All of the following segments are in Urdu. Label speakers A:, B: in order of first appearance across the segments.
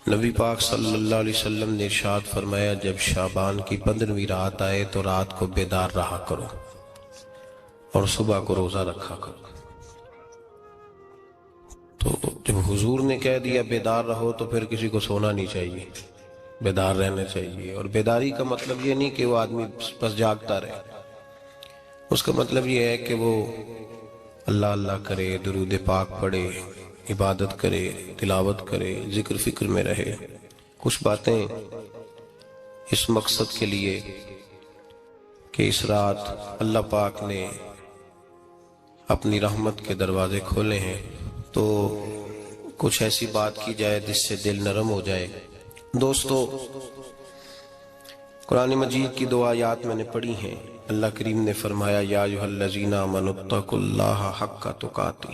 A: نبی پاک صلی اللہ علیہ وسلم نے ارشاد فرمایا، جب شعبان کی 15ویں رات آئے تو رات کو بیدار رہا کرو اور صبح کو روزہ رکھا کرو۔ تو جب حضور نے کہہ دیا بیدار رہو تو پھر کسی کو سونا نہیں چاہیے، بیدار رہنا چاہیے۔ اور بیداری کا مطلب یہ نہیں کہ وہ آدمی بس جاگتا رہے، اس کا مطلب یہ ہے کہ وہ اللہ اللہ کرے، درود پاک پڑھے، عبادت کرے، تلاوت کرے، ذکر فکر میں رہے۔ کچھ باتیں اس مقصد کے لیے کہ اس رات اللہ پاک نے اپنی رحمت کے دروازے کھولے ہیں، تو کچھ ایسی بات کی جائے جس سے دل نرم ہو جائے۔ دوستو، قرآن مجید کی 2 آیات میں نے پڑھی ہیں۔ اللہ کریم نے فرمایا، یا ایھا الذین آمنوا اتقوا اللہ حق تقاتہ،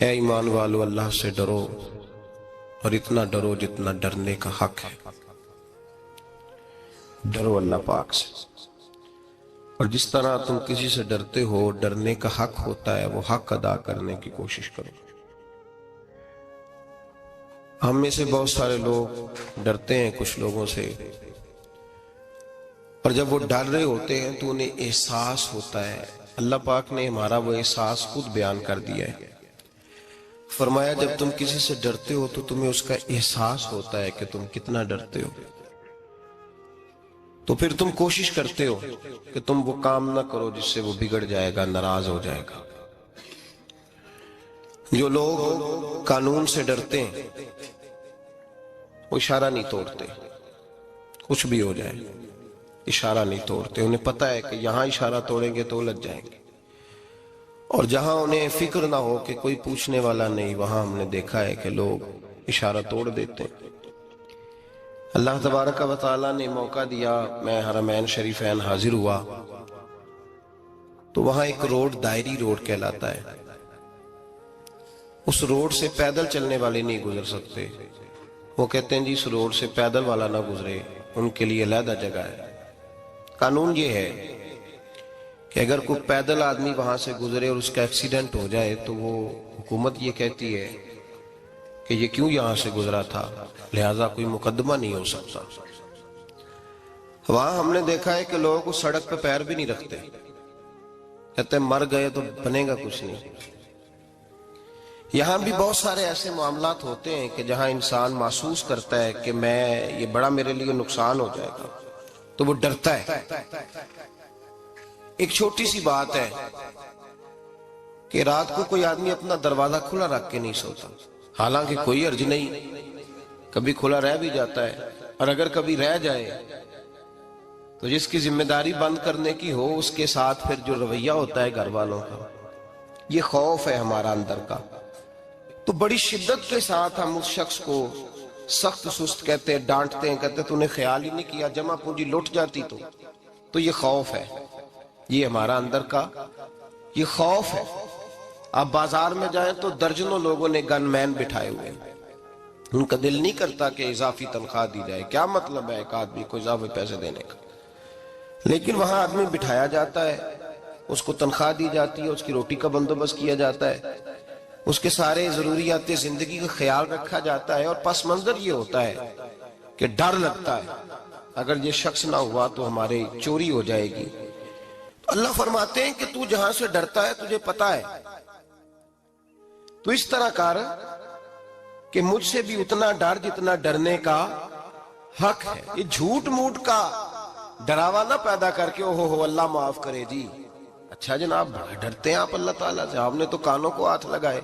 A: اے ایمان والو اللہ سے ڈرو اور اتنا ڈرو جتنا ڈرنے کا حق ہے۔ ڈرو اللہ پاک سے، اور جس طرح تم کسی سے ڈرتے ہو، ڈرنے کا حق ہوتا ہے، وہ حق ادا کرنے کی کوشش کرو۔ ہم میں سے بہت سارے لوگ ڈرتے ہیں کچھ لوگوں سے، اور جب وہ ڈر رہے ہوتے ہیں تو انہیں احساس ہوتا ہے۔ اللہ پاک نے ہمارا وہ احساس خود بیان کر دیا ہے۔ فرمایا، جب تم کسی سے ڈرتے ہو تو تمہیں اس کا احساس ہوتا ہے کہ تم کتنا ڈرتے ہو، تو پھر تم کوشش کرتے ہو کہ تم وہ کام نہ کرو جس سے وہ بگڑ جائے گا، ناراض ہو جائے گا۔ جو لوگ قانون سے ڈرتے ہیں وہ اشارہ نہیں توڑتے، کچھ بھی ہو جائے اشارہ نہیں توڑتے۔ انہیں پتہ ہے کہ یہاں اشارہ توڑیں گے تو الجھ جائیں گے، اور جہاں انہیں فکر نہ ہو کہ کوئی پوچھنے والا نہیں، وہاں ہم نے دیکھا ہے کہ لوگ اشارہ توڑ دیتے ہیں۔ اللہ تبارک و تعالیٰ نے موقع دیا، میں حرمین شریفین حاضر ہوا تو وہاں ایک روڈ دائری روڈ کہلاتا ہے۔ اس روڈ سے پیدل چلنے والے نہیں گزر سکتے۔ وہ کہتے ہیں جی اس روڈ سے پیدل والا نہ گزرے، ان کے لیے علیحدہ جگہ ہے۔ قانون یہ ہے کہ اگر کوئی پیدل آدمی وہاں سے گزرے اور اس کا ایکسیڈنٹ ہو جائے تو وہ حکومت یہ کہتی ہے کہ یہ کیوں یہاں سے گزرا تھا، لہٰذا کوئی مقدمہ نہیں ہو سکتا۔ وہاں ہم نے دیکھا ہے کہ لوگ اس سڑک پہ پیر بھی نہیں رکھتے، کہتے ہیں مر گئے تو بنے گا کچھ نہیں۔ یہاں بھی بہت سارے ایسے معاملات ہوتے ہیں کہ جہاں انسان محسوس کرتا ہے کہ یہ بڑا میرے لیے نقصان ہو جائے گا، تو وہ ڈرتا ہے۔ ایک چھوٹی سی بات ہے کہ رات کو کوئی آدمی اپنا دروازہ کھلا رکھ کے نہیں سوتا، حالانکہ کوئی حرج نہیں، کبھی کھلا رہ بھی جاتا ہے، اور اگر کبھی رہ جائے تو جس کی ذمہ داری بند کرنے کی ہو اس کے ساتھ پھر جو رویہ ہوتا ہے گھر والوں کا، یہ خوف ہے ہمارا اندر کا، تو بڑی شدت کے ساتھ ہم اس شخص کو سخت سست کہتے ہیں، ڈانٹتے ہیں، کہتے ہیں تو نے خیال ہی نہیں کیا، جمع پونجی لٹ جاتی تو یہ خوف ہے، یہ ہمارا اندر کا یہ خوف ہے۔ آپ بازار میں جائیں تو درجنوں لوگوں نے گن مین بٹھائے ہوئے ہیں، ان کا دل نہیں کرتا کہ اضافی تنخواہ دی جائے، کیا مطلب ہے ایک آدمی کو اضافی پیسے دینے کا، لیکن وہاں آدمی بٹھایا جاتا ہے، اس کو تنخواہ دی جاتی ہے، اس کی روٹی کا بندوبست کیا جاتا ہے، اس کے سارے ضروریات زندگی کا خیال رکھا جاتا ہے، اور پس منظر یہ ہوتا ہے کہ ڈر لگتا ہے اگر یہ شخص نہ ہوا تو ہمارے چوری ہو جائے گی۔ اللہ فرماتے ہیں کہ تو جہاں سے ڈرتا ہے تجھے پتا ہے، تو اس طرح کر کہ مجھ سے بھی اتنا ڈر جتنا ڈرنے کا حق ہے۔ یہ جھوٹ موٹ کا ڈراوا نہ پیدا کر کے اوہ اللہ معاف کرے جی، اچھا جناب بڑا ڈرتے ہیں آپ اللہ تعالیٰ سے، آپ نے تو کانوں کو ہاتھ لگائے،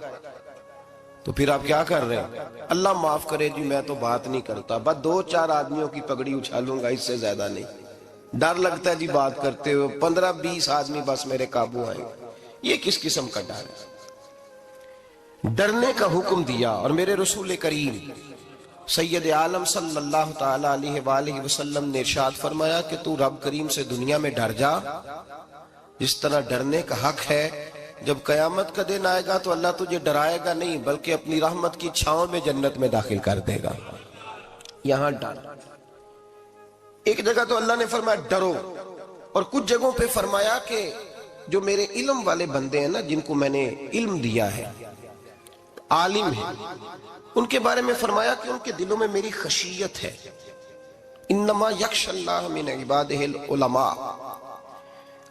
A: تو پھر آپ کیا کر رہے ہیں؟ اللہ معاف کرے جی میں تو بات نہیں کرتا، بس 2-4 آدمیوں کی پگڑی اچھالوں گا، اس سے زیادہ نہیں۔ ڈر لگتا ہے جی بات کرتے ہوئے، 15-20 آدمی بس میرے قابو آئیں گے۔ یہ کس قسم کا ڈر ہے؟ ڈرنے کا حکم دیا، اور میرے رسول کریم سید عالم صلی اللہ تعالی علیہ وآلہ وسلم نے ارشاد فرمایا کہ تو رب کریم سے دنیا میں ڈر جا جس طرح ڈرنے کا حق ہے۔ جب قیامت کا دن آئے گا تو اللہ تجھے ڈرائے گا نہیں بلکہ اپنی رحمت کی چھاؤں میں جنت میں داخل کر دے گا۔ یہاں ڈر، ایک جگہ تو اللہ نے فرمایا ڈرو، اور کچھ جگہوں پہ فرمایا کہ جو میرے علم والے بندے ہیں نا، جن کو میں نے علم دیا ہے، عالم ہیں، ان کے بارے میں فرمایا کہ ان کے دلوں میں میری خشیت ہے. انما یخشی اللہ من عبادہ العلماء،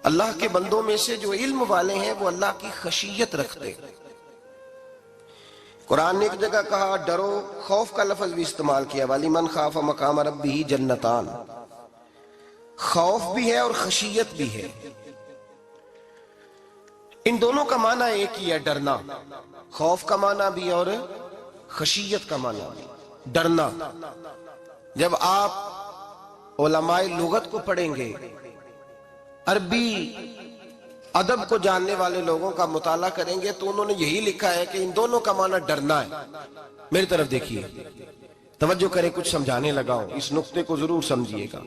A: اللہ کے بندوں میں سے جو علم والے ہیں وہ اللہ کی خشیت رکھتے. قرآن نے ایک جگہ کہا ڈرو، خوف کا لفظ بھی استعمال کیا، وَلِمَنْ خَافَ مَقَامَ رَبِّهِ جَنَّتَانِ، خوف بھی ہے اور خشیت بھی ہے. ان دونوں کا معنی ایک ہی ہے، ڈرنا. خوف کا معنی بھی اور خشیت کا معنی بھی، ڈرنا. جب آپ علماء لغت کو پڑھیں گے، عربی ادب کو جاننے والے لوگوں کا مطالعہ کریں گے، تو انہوں نے یہی لکھا ہے کہ ان دونوں کا معنی ڈرنا ہے. میری طرف دیکھیے، توجہ کریں، کچھ سمجھانے لگا ہوں، اس نقطے کو ضرور سمجھیے گا.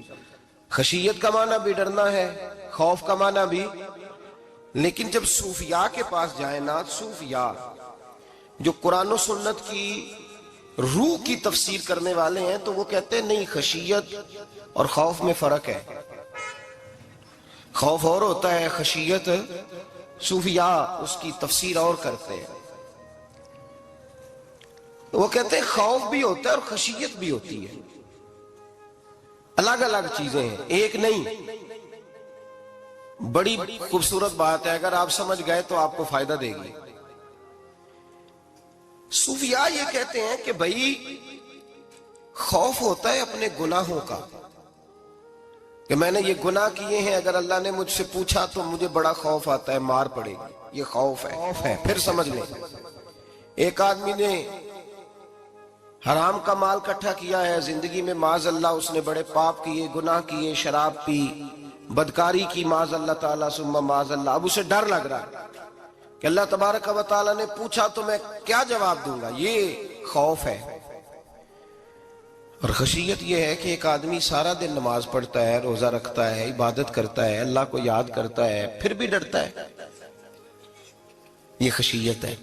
A: خشیت کا معنی بھی ڈرنا ہے، خوف کا معنی بھی. لیکن جب صوفیاء کے پاس جائیں نا، صوفیاء جو قرآن و سنت کی روح کی تفسیر کرنے والے ہیں، تو وہ کہتے ہیں نہیں، خشیت اور خوف میں فرق ہے. خوف اور ہوتا ہے، خشیت صوفیاء اس کی تفسیر اور کرتے ہیں. وہ کہتے ہیں خوف بھی ہوتا ہے اور خشیت بھی ہوتی ہے، الگ الگ چیزیں ہیں، ایک نہیں. بڑی خوبصورت بات ہے، اگر آپ سمجھ گئے تو آپ کو فائدہ دے گی. صوفیاء یہ کہتے ہیں کہ بھائی خوف ہوتا ہے اپنے گناہوں کا، کہ میں نے یہ گناہ کیے ہیں، اگر اللہ نے مجھ سے پوچھا تو مجھے بڑا خوف آتا ہے، مار پڑے گی، یہ خوف ہے. پھر سمجھ لیں، ایک آدمی نے حرام کا مال کٹھا کیا ہے زندگی میں، معاذ اللہ اس نے بڑے پاپ کیے، گناہ کیے، شراب پی، بدکاری کی، معاذ اللہ تعالیٰ ثم معاذ اللہ. اب اسے ڈر لگ رہا ہے کہ اللہ تبارک و تعالیٰ نے پوچھا تو میں کیا جواب دوں گا. یہ خوف ہے. اور خشیت یہ ہے کہ ایک آدمی سارا دن نماز پڑھتا ہے، روزہ رکھتا ہے، عبادت کرتا ہے، اللہ کو یاد کرتا ہے، پھر بھی ڈرتا ہے. یہ خشیت ہے،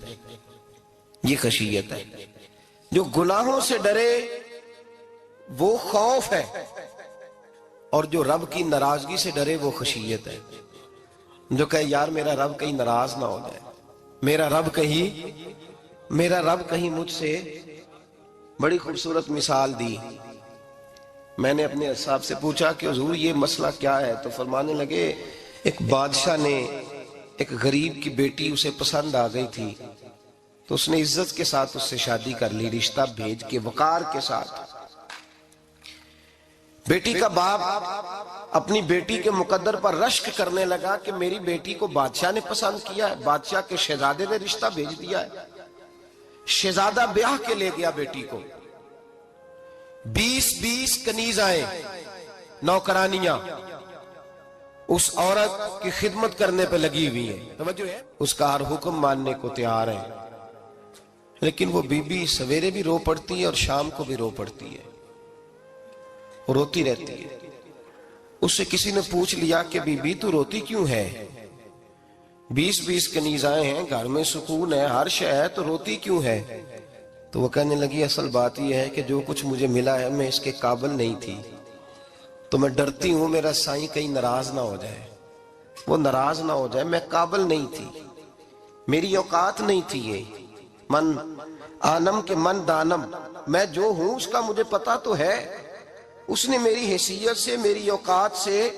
A: یہ خشیت ہے. جو گناہوں سے ڈرے وہ خوف ہے، اور جو رب کی ناراضگی سے ڈرے وہ خشیت ہے. جو کہے یار میرا رب کہیں ناراض نہ ہو جائے، میرا رب کہیں مجھ سے. بڑی خوبصورت مثال دی. میں نے اپنے صاحب سے پوچھا کہ حضور یہ مسئلہ کیا ہے، تو فرمانے لگے ایک بادشاہ نے ایک غریب کی بیٹی اسے پسند آ گئی تھی، تو اس نے عزت کے ساتھ اس سے شادی کر لی، رشتہ بھیج کے وقار کے ساتھ. بیٹی کا باپ اپنی بیٹی کے مقدر پر رشک کرنے لگا کہ میری بیٹی کو بادشاہ نے پسند کیا ہے، بادشاہ کے شہزادے نے رشتہ بھیج دیا ہے. شہزادہ بیاہ کے لے گیا بیٹی کو. 20 کنیزائیں، نوکرانیاں اس عورت کی خدمت کرنے پہ لگی ہوئی ہیں، توجہ ہے، اس کا ہر حکم ماننے کو تیار ہے. لیکن وہ بی بی سویرے بھی رو پڑتی ہے اور شام کو بھی رو پڑتی ہے، روتی رہتی ہے. اس سے کسی نے پوچھ لیا کہ بی بی تو روتی کیوں ہے؟ 20 کنیزائیں ہیں، گھر میں سکون ہے، ہر شے ہے، تو روتی کیوں ہے؟ تو وہ کہنے لگی اصل بات یہ ہے کہ جو کچھ مجھے ملا ہے میں اس کے قابل نہیں تھی، تو میں ڈرتی ہوں میرا سائیں کہیں ناراض نہ ہو جائے، وہ ناراض نہ ہو جائے. میں قابل نہیں تھی، میری اوقات نہیں تھی. یہ من آنم کے من دانم، میں جو ہوں اس کا مجھے پتا تو ہے. اس نے میری حیثیت سے، میری اوقات سے،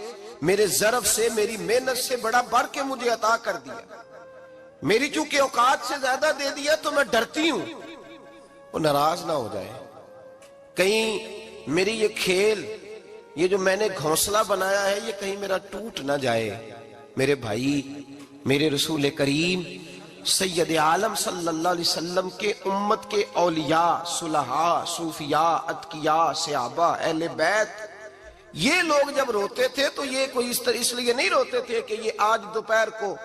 A: میرے ظرف سے، میری محنت سے بڑا بڑھ کے مجھے عطا کر دیا. میری چونکہ اوقات سے زیادہ دے دیا تو میں ڈرتی ہوں وہ ناراض نہ ہو جائے، کہیں میری یہ کھیل، یہ جو میں نے گھونسلہ بنایا ہے، یہ کہیں میرا ٹوٹ نہ جائے. میرے بھائی، میرے رسول کریم سید عالم صلی اللہ علیہ وسلم کے امت کے اولیاء، صلحاء، صوفیاء، اتقیاء، صحابہ، اہل بیت، یہ لوگ جب روتے تھے تو یہ کوئی اس لیے نہیں روتے تھے کہ یہ آج دوپہر کو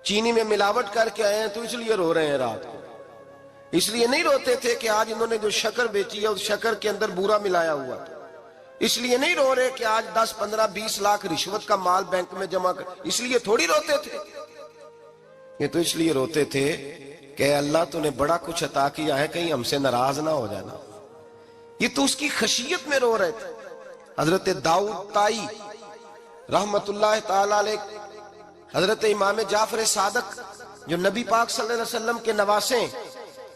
A: چینی میں ملاوٹ کر کے آئے ہیں تو اس لیے رو رہے ہیں رات کو. اس لیے نہیں روتے تھے کہ آج انہوں نے جو شکر بیچی ہے اس شکر کے اندر بورا ملایا ہوا تھا. اس لیے نہیں رو رہے کہ آج 10 15 20 لاکھ رشوت کا مال بینک میں جمع کر، اس لیے تھوڑی روتے تھے. یہ تو اس لیے روتے تھے کہ اللہ تو نے بڑا کچھ عطا کیا ہے، کہیں ہم سے ناراض نہ ہو جانا. یہ تو اس کی خشیت میں رو رہے تھے. حضرت داؤد طائی رحمت اللہ تعالی علیہ، حضرت امام جعفر صادق جو نبی پاک صلی اللہ علیہ وسلم کے نواسے،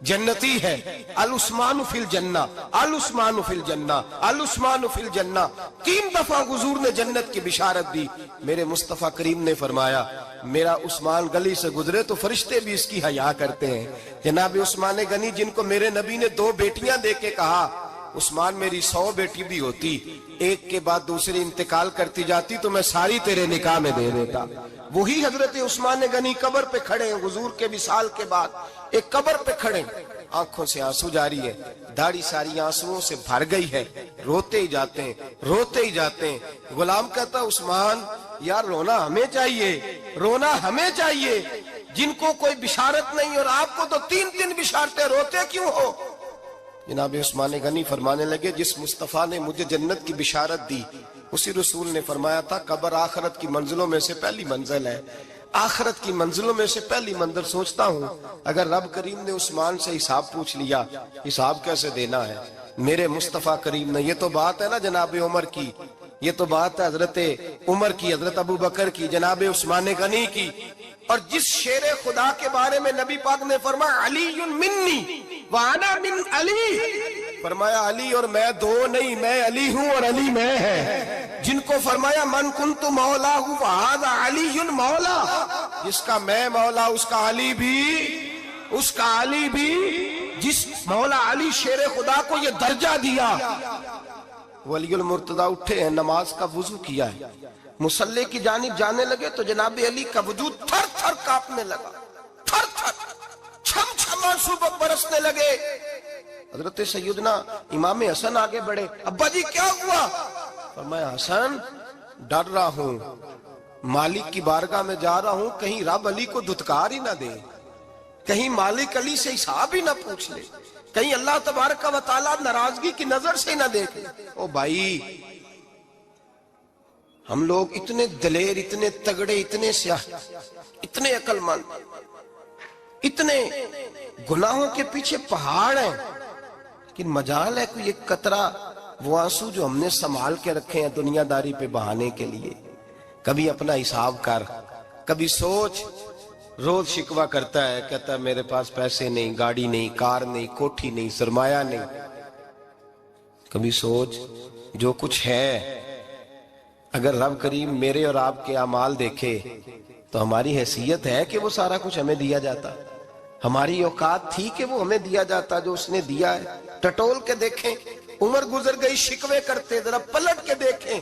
A: جنتی ہے. العثمان فی الجنہ، العثمان فی الجنہ، العثمان فی الجنہ. 3 دفعہ حضور نے جنت کی بشارت دی. میرے مصطفیٰ کریم نے فرمایا میرا عثمان گلی سے گزرے تو فرشتے بھی اس کی حیا کرتے ہیں. جناب عثمان غنی جن کو میرے نبی نے 2 بیٹیاں دے کے کہا عثمان میری 100 بیٹی بھی ہوتی، ایک کے بعد دوسری انتقال کرتی جاتی تو میں ساری تیرے نکاح میں دے دیتا. وہی حضرت عثمان غنی قبر پہ کھڑے ہیں حضور کے وصال کے بعد، ایک قبر پہ کھڑے، آنکھوں سے آنسو جاری ہے، داڑھی ساری آنسوؤں سے بھر گئی ہے، روتے ہی جاتے ہیں، روتے ہی جاتے ہیں. غلام کہتا عثمان یار رونا ہمیں چاہیے، رونا ہمیں چاہیے جن کو کوئی بشارت نہیں اور آپ کو تو 3 بشارتیں، روتے کیوں ہو؟ جناب عثمان غنی فرمانے لگے جس مصطفیٰ نے مجھے جنت کی بشارت دی اسی رسول نے فرمایا تھا قبر آخرت کی منزلوں میں سے پہلی منزل ہے. آخرت کی منزلوں میں سے پہلی منزل. سوچتا ہوں اگر رب کریم نے عثمان سے حساب پوچھ لیا حساب کیسے دینا ہے؟ میرے مصطفیٰ کریم نے، یہ تو بات ہے نا جناب عمر کی، یہ تو بات ہے حضرت عمر کی، حضرت ابو بکر کی، جناب عثمان غنی کی. اور جس شیر خدا کے بارے میں نبی پاک نے فرمایا علی منی وانا من علی، فرمایا علی اور میں 2 نہیں، میں علی ہوں اور علی میں ہے. جن کو فرمایا من کنت مولا ہوں فہذا علی مولا، جس کا میں مولا اس کا علی بھی، اس کا علی بھی. جس مولا علی شیر خدا کو یہ درجہ دیا. ولی المرتضی اٹھے ہیں، نماز کا وضو کیا ہے، مصلی کی جانب جانے لگے تو جناب علی کا وجود تھر تھر کانپنے لگا، تھر تھر، چھم چھم آنسو برسنے لگے. حضرت سیدنا امام حسن آگے بڑھے، ابا جی کیا ہوا؟ فرمایا حسن ڈر رہا ہوں، مالک کی بارگاہ میں جا رہا ہوں، کہیں رب علی کو دھتکار ہی نہ دے، کہیں مالک علی سے حساب ہی نہ پوچھ لے، کہیں اللہ تبارک و تعالیٰ ناراضگی کی نظر سے نہ دیکھے. او بھائی ہم لوگ اتنے دلیر، اتنے تگڑے، اتنے سیاہ، اتنے عقل مند، اتنے گناہوں کے پیچھے پہاڑ ہیں، لیکن مجال ہے کوئی ایک قطرہ وہ آنسو جو ہم نے سنبھال کے رکھے ہیں دنیا داری پہ بہانے کے لیے. کبھی اپنا حساب کر، کبھی سوچ. روز شکوہ کرتا ہے، کہتا ہے میرے پاس پیسے نہیں، گاڑی نہیں، کار نہیں، کوٹھی نہیں، سرمایہ نہیں. کبھی سوچ جو کچھ ہے اگر رب کریم میرے اور آپ کے اعمال دیکھے تو ہماری حیثیت ہے کہ وہ سارا کچھ ہمیں دیا جاتا؟ ہماری اوقات تھی کہ وہ ہمیں دیا جاتا جو اس نے دیا ہے؟ ٹٹول کے دیکھیں، عمر گزر گئی شکوے کرتے، ذرا پلٹ کے دیکھیں.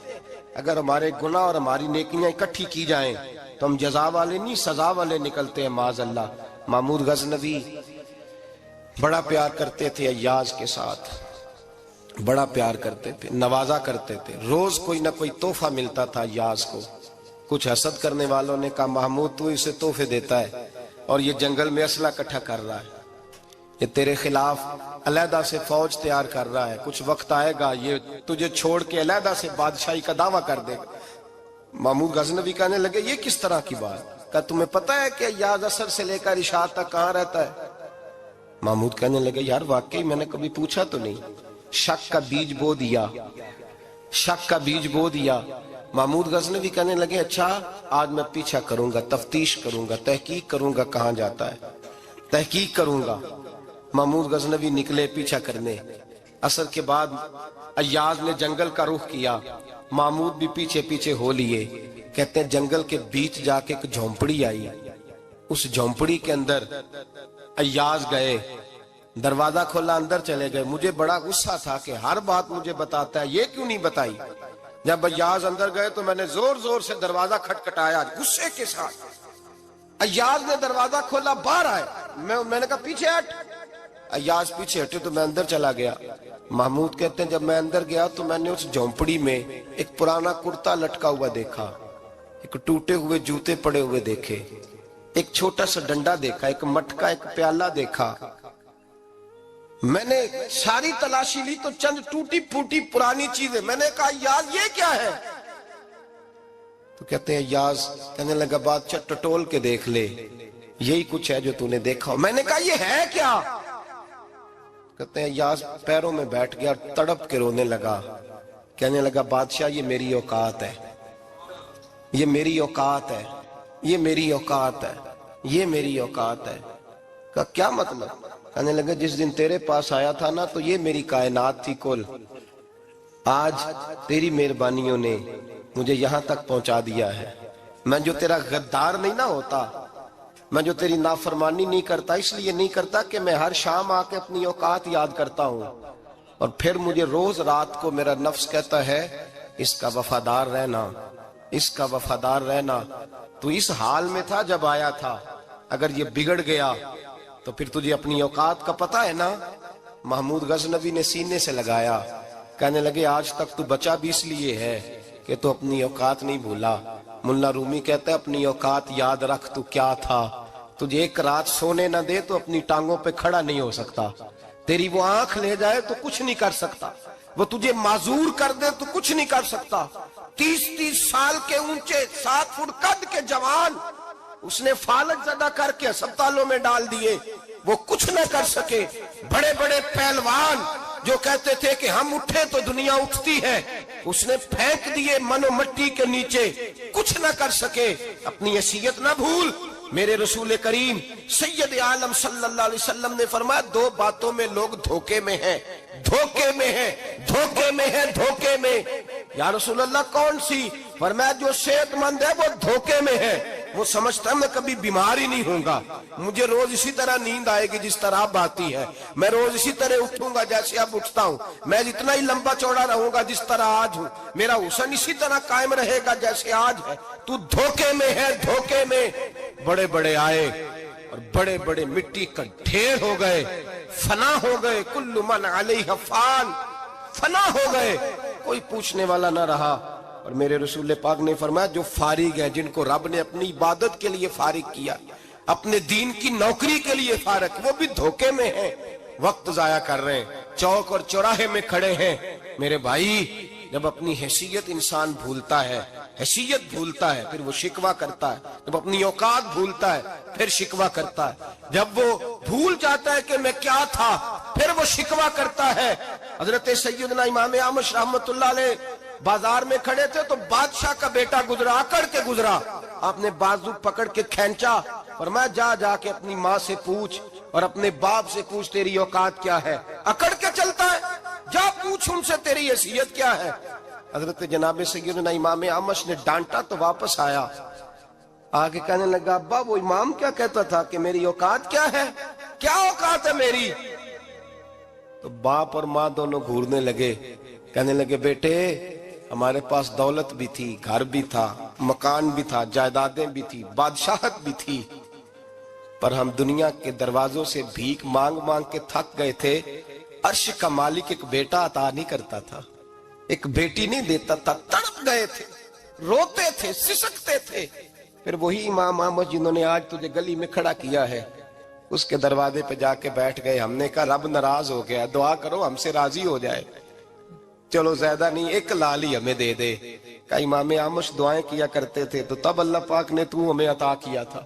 A: اگر ہمارے گناہ اور ہماری نیکیاں اکٹھی کی جائیں تو ہم جزا والے نہیں سزا والے نکلتے ہیں معاذ اللہ. محمود غزنوی بڑا پیار کرتے تھے ایاز کے ساتھ، بڑا پیار کرتے تھے، نوازا کرتے تھے. روز کوئی نہ کوئی تحفہ ملتا تھا ایاز کو. کچھ حسد کرنے والوں نے کہا محمود تو اسے تحفے دیتا ہے اور یہ جنگل میں اسلحہ اکٹھا کر رہا ہے، یہ تیرے خلاف علیحدہ سے فوج تیار کر رہا ہے، کچھ وقت آئے گا یہ تجھے چھوڑ کے علیحدہ سے بادشاہی کا دعویٰ کر دے گا. محمود غزنوی کہنے لگے یہ کس طرح کی بات؟ کہا تمہیں پتہ ہے کہ ایاز عصر سے لے کر عشاء تک کہاں رہتا ہے؟ محمود کہنے لگے یار واقعی میں نے کبھی پوچھا تو نہیں. شک کا بیج بو دیا، شک کا بیج بو دیا. محمود غزنوی کہنے لگے اچھا آج میں پیچھا کروں گا، تفتیش کروں گا، تحقیق کروں گا کہاں جاتا ہے، تحقیق کروں گا. محمود غزنوی نکلے پیچھا کرنے. عصر کے بعد ایاز نے جنگل کا رخ کیا، محمود بھی پیچھے پیچھے ہو لیے. کہتے ہیں جنگل کے بیچ جا کے ایک جھونپڑی آئی، اس جھونپڑی کے اندر ایاز گئے، دروازہ کھولا، اندر چلے گئے. مجھے بڑا غصہ تھا کہ ہر بات مجھے بتاتا ہے، یہ کیوں نہیں بتائی؟ جب ایاز اندر گئے تو میں نے زور زور سے دروازہ کھٹکھٹایا غصے کے ساتھ. ایاز نے دروازہ کھولا، باہر آئے. میں نے کہا پیچھے ہٹ. ایاز پیچھے ہٹے تو میں اندر چلا گیا. محمود کہتے ہیں جب میں اندر گیا تو میں نے اس جھونپڑی میں ایک پرانا کرتا لٹکا ہوا دیکھا، ایک ٹوٹے ہوئے جوتے پڑے ہوئے دیکھے، ایک چھوٹا سا ڈنڈا دیکھا، ایک مٹکا، ایک پیالہ دیکھا. میں نے ساری تلاشی لی تو چند ٹوٹی پھوٹی پرانی چیزیں. میں نے کہا ایاز یہ کیا ہے؟ تو کہتے ہیں ایاز کہنے لگا بادشاہ ٹٹول کے دیکھ لے، یہی کچھ ہے جو تو نے دیکھا. میں نے کہا یہ ہے کیا؟ کہتے ہیں ایاز پیروں میں بیٹھ گیا، تڑپ کے رونے لگا. کہنے لگا بادشاہ یہ میری اوقات ہے، یہ میری اوقات ہے، یہ میری اوقات ہے، یہ میری اوقات ہے. کہا کیا مطلب؟ کہنے لگے جس دن تیرے پاس آیا تھا نا تو یہ میری کائنات تھی کل، آج تیری مہربانیوں نے مجھے یہاں تک پہنچا دیا ہے۔ میں جو تیرا غدار نہیں نہ ہوتا، میں جو تیری نافرمانی نہیں کرتا، اس لیے نہیں کرتا کہ میں ہر شام آ کے اپنی اوقات یاد کرتا ہوں، اور پھر مجھے روز رات کو میرا نفس کہتا ہے اس کا وفادار رہنا، اس کا وفادار رہنا۔ تو اس حال میں تھا جب آیا تھا، اگر یہ بگڑ گیا تو پھر تجھے اپنی اوقات کا پتہ ہے نا۔ محمود غزنوی نے سینے سے لگایا، کہنے لگے آج تک تو بچا بھی اس لیے ہے کہ تو اپنی اوقات نہیں بھولا۔ ملا رومی کہتا ہے اپنی اوقات یاد رکھ، تو کیا تھا، تجھے ایک رات سونے نہ دے تو اپنی ٹانگوں پہ کھڑا نہیں ہو سکتا، تیری وہ آنکھ لے جائے تو کچھ نہیں کر سکتا، وہ تجھے معذور کر دے تو کچھ نہیں کر سکتا۔ 30 سال کے اونچے 7 فٹ قد کے جوان اس نے فالج زدہ کر کے ہسپتالوں میں ڈال دیے، وہ کچھ نہ کر سکے۔ بڑے بڑے پہلوان جو کہتے تھے کہ ہم اٹھے تو دنیا اٹھتی ہے، اس نے پھینک دیے منو مٹی کے نیچے، کچھ نہ کر سکے۔ اپنی حیثیت نہ بھول۔ میرے رسول کریم سید عالم صلی اللہ علیہ وسلم نے فرمایا 2 باتوں میں لوگ دھوکے میں ہیں، دھوکے میں ہیں، دھوکے میں ہیں، دھوکے میں۔ یا رسول اللہ کون سی؟ فرمایا جو صحت مند ہے وہ دھوکے میں ہے، وہ سمجھتا ہے میں کبھی بیمار ہی نہیں ہوں گا، مجھے روز اسی طرح نیند آئے گی جس طرح اب آتی ہے، میں روز اسی طرح اٹھوں گا جیسے اب اٹھتا ہوں، میں اتنا ہی لمبا چوڑا رہوں گا جس طرح آج ہوں، میرا حسن اسی طرح قائم رہے گا جیسے آج ہے۔ تو دھوکے میں ہے، دھوکے میں۔ بڑے بڑے آئے اور بڑے بڑے مٹی کا ڈھیر ہو گئے، فنا ہو گئے، کل من علیہ فان، فنا ہو گئے، کوئی پوچھنے والا نہ رہا۔ اور میرے رسول پاک نے فرمایا جو فارغ ہے، جن کو رب نے اپنی عبادت کے لیے فارغ کیا، اپنے دین کی نوکری کے لیے فارغ، وہ بھی دھوکے میں ہیں، وقت ضائع کر رہے ہیں، چوک اور چوراہے میں کھڑے ہیں۔ میرے بھائی جب اپنی حیثیت انسان بھولتا ہے، حیثیت بھولتا ہے پھر وہ شکوہ کرتا ہے، جب اپنی اوقات بھولتا ہے پھر شکوہ کرتا ہے، جب وہ بھول جاتا ہے کہ میں کیا تھا پھر وہ شکوہ کرتا ہے۔ حضرت سیدنا امام اعمش رحمت اللہ علیہ بازار میں کھڑے تھے تو بادشاہ کا بیٹا گزرا، اکڑ کے گزرا، آپ نے بازو پکڑ کے کھینچا، فرمایا جا کے اپنی ماں سے پوچھ اور اپنے باپ سے پوچھ تیری اوقات کیا ہے۔ اکڑ کے چلتا ہے، جا پوچھ ان سے تیری حیثیت کیا ہے۔ حضرت جناب سیدنا امام اعمش نے ڈانٹا تو واپس آیا، آگے کہنے لگا ابا وہ امام کیا کہتا تھا کہ میری اوقات کیا ہے، کیا اوقات ہے میری؟ تو باپ اور ماں دونوں گھورنے لگے، کہنے لگے بیٹے ہمارے پاس دولت بھی تھی، گھر بھی تھا، مکان بھی تھا، جائیدادیں بھی تھی، بادشاہت بھی تھی، پر ہم دنیا کے دروازوں سے بھیک مانگ مانگ کے تھک گئے تھے۔ عرش کا مالک ایک بیٹا عطا نہیں کرتا تھا، ایک بیٹی نہیں دیتا تھا، تڑپ گئے تھے، روتے تھے، سسکتے تھے۔ پھر وہی امام احمد جنہوں نے آج تجھے گلی میں کھڑا کیا ہے اس کے دروازے پہ جا کے بیٹھ گئے۔ ہم نے کہا رب ناراض ہو گیا، دعا کرو ہم سے راضی ہو جائے، چلو زیادہ نہیں ایک لال ہی ہمیں دے دے۔ کہ امام احمد دعائیں کیا کرتے تھے تو تب اللہ پاک نے تو ہمیں عطا کیا تھا۔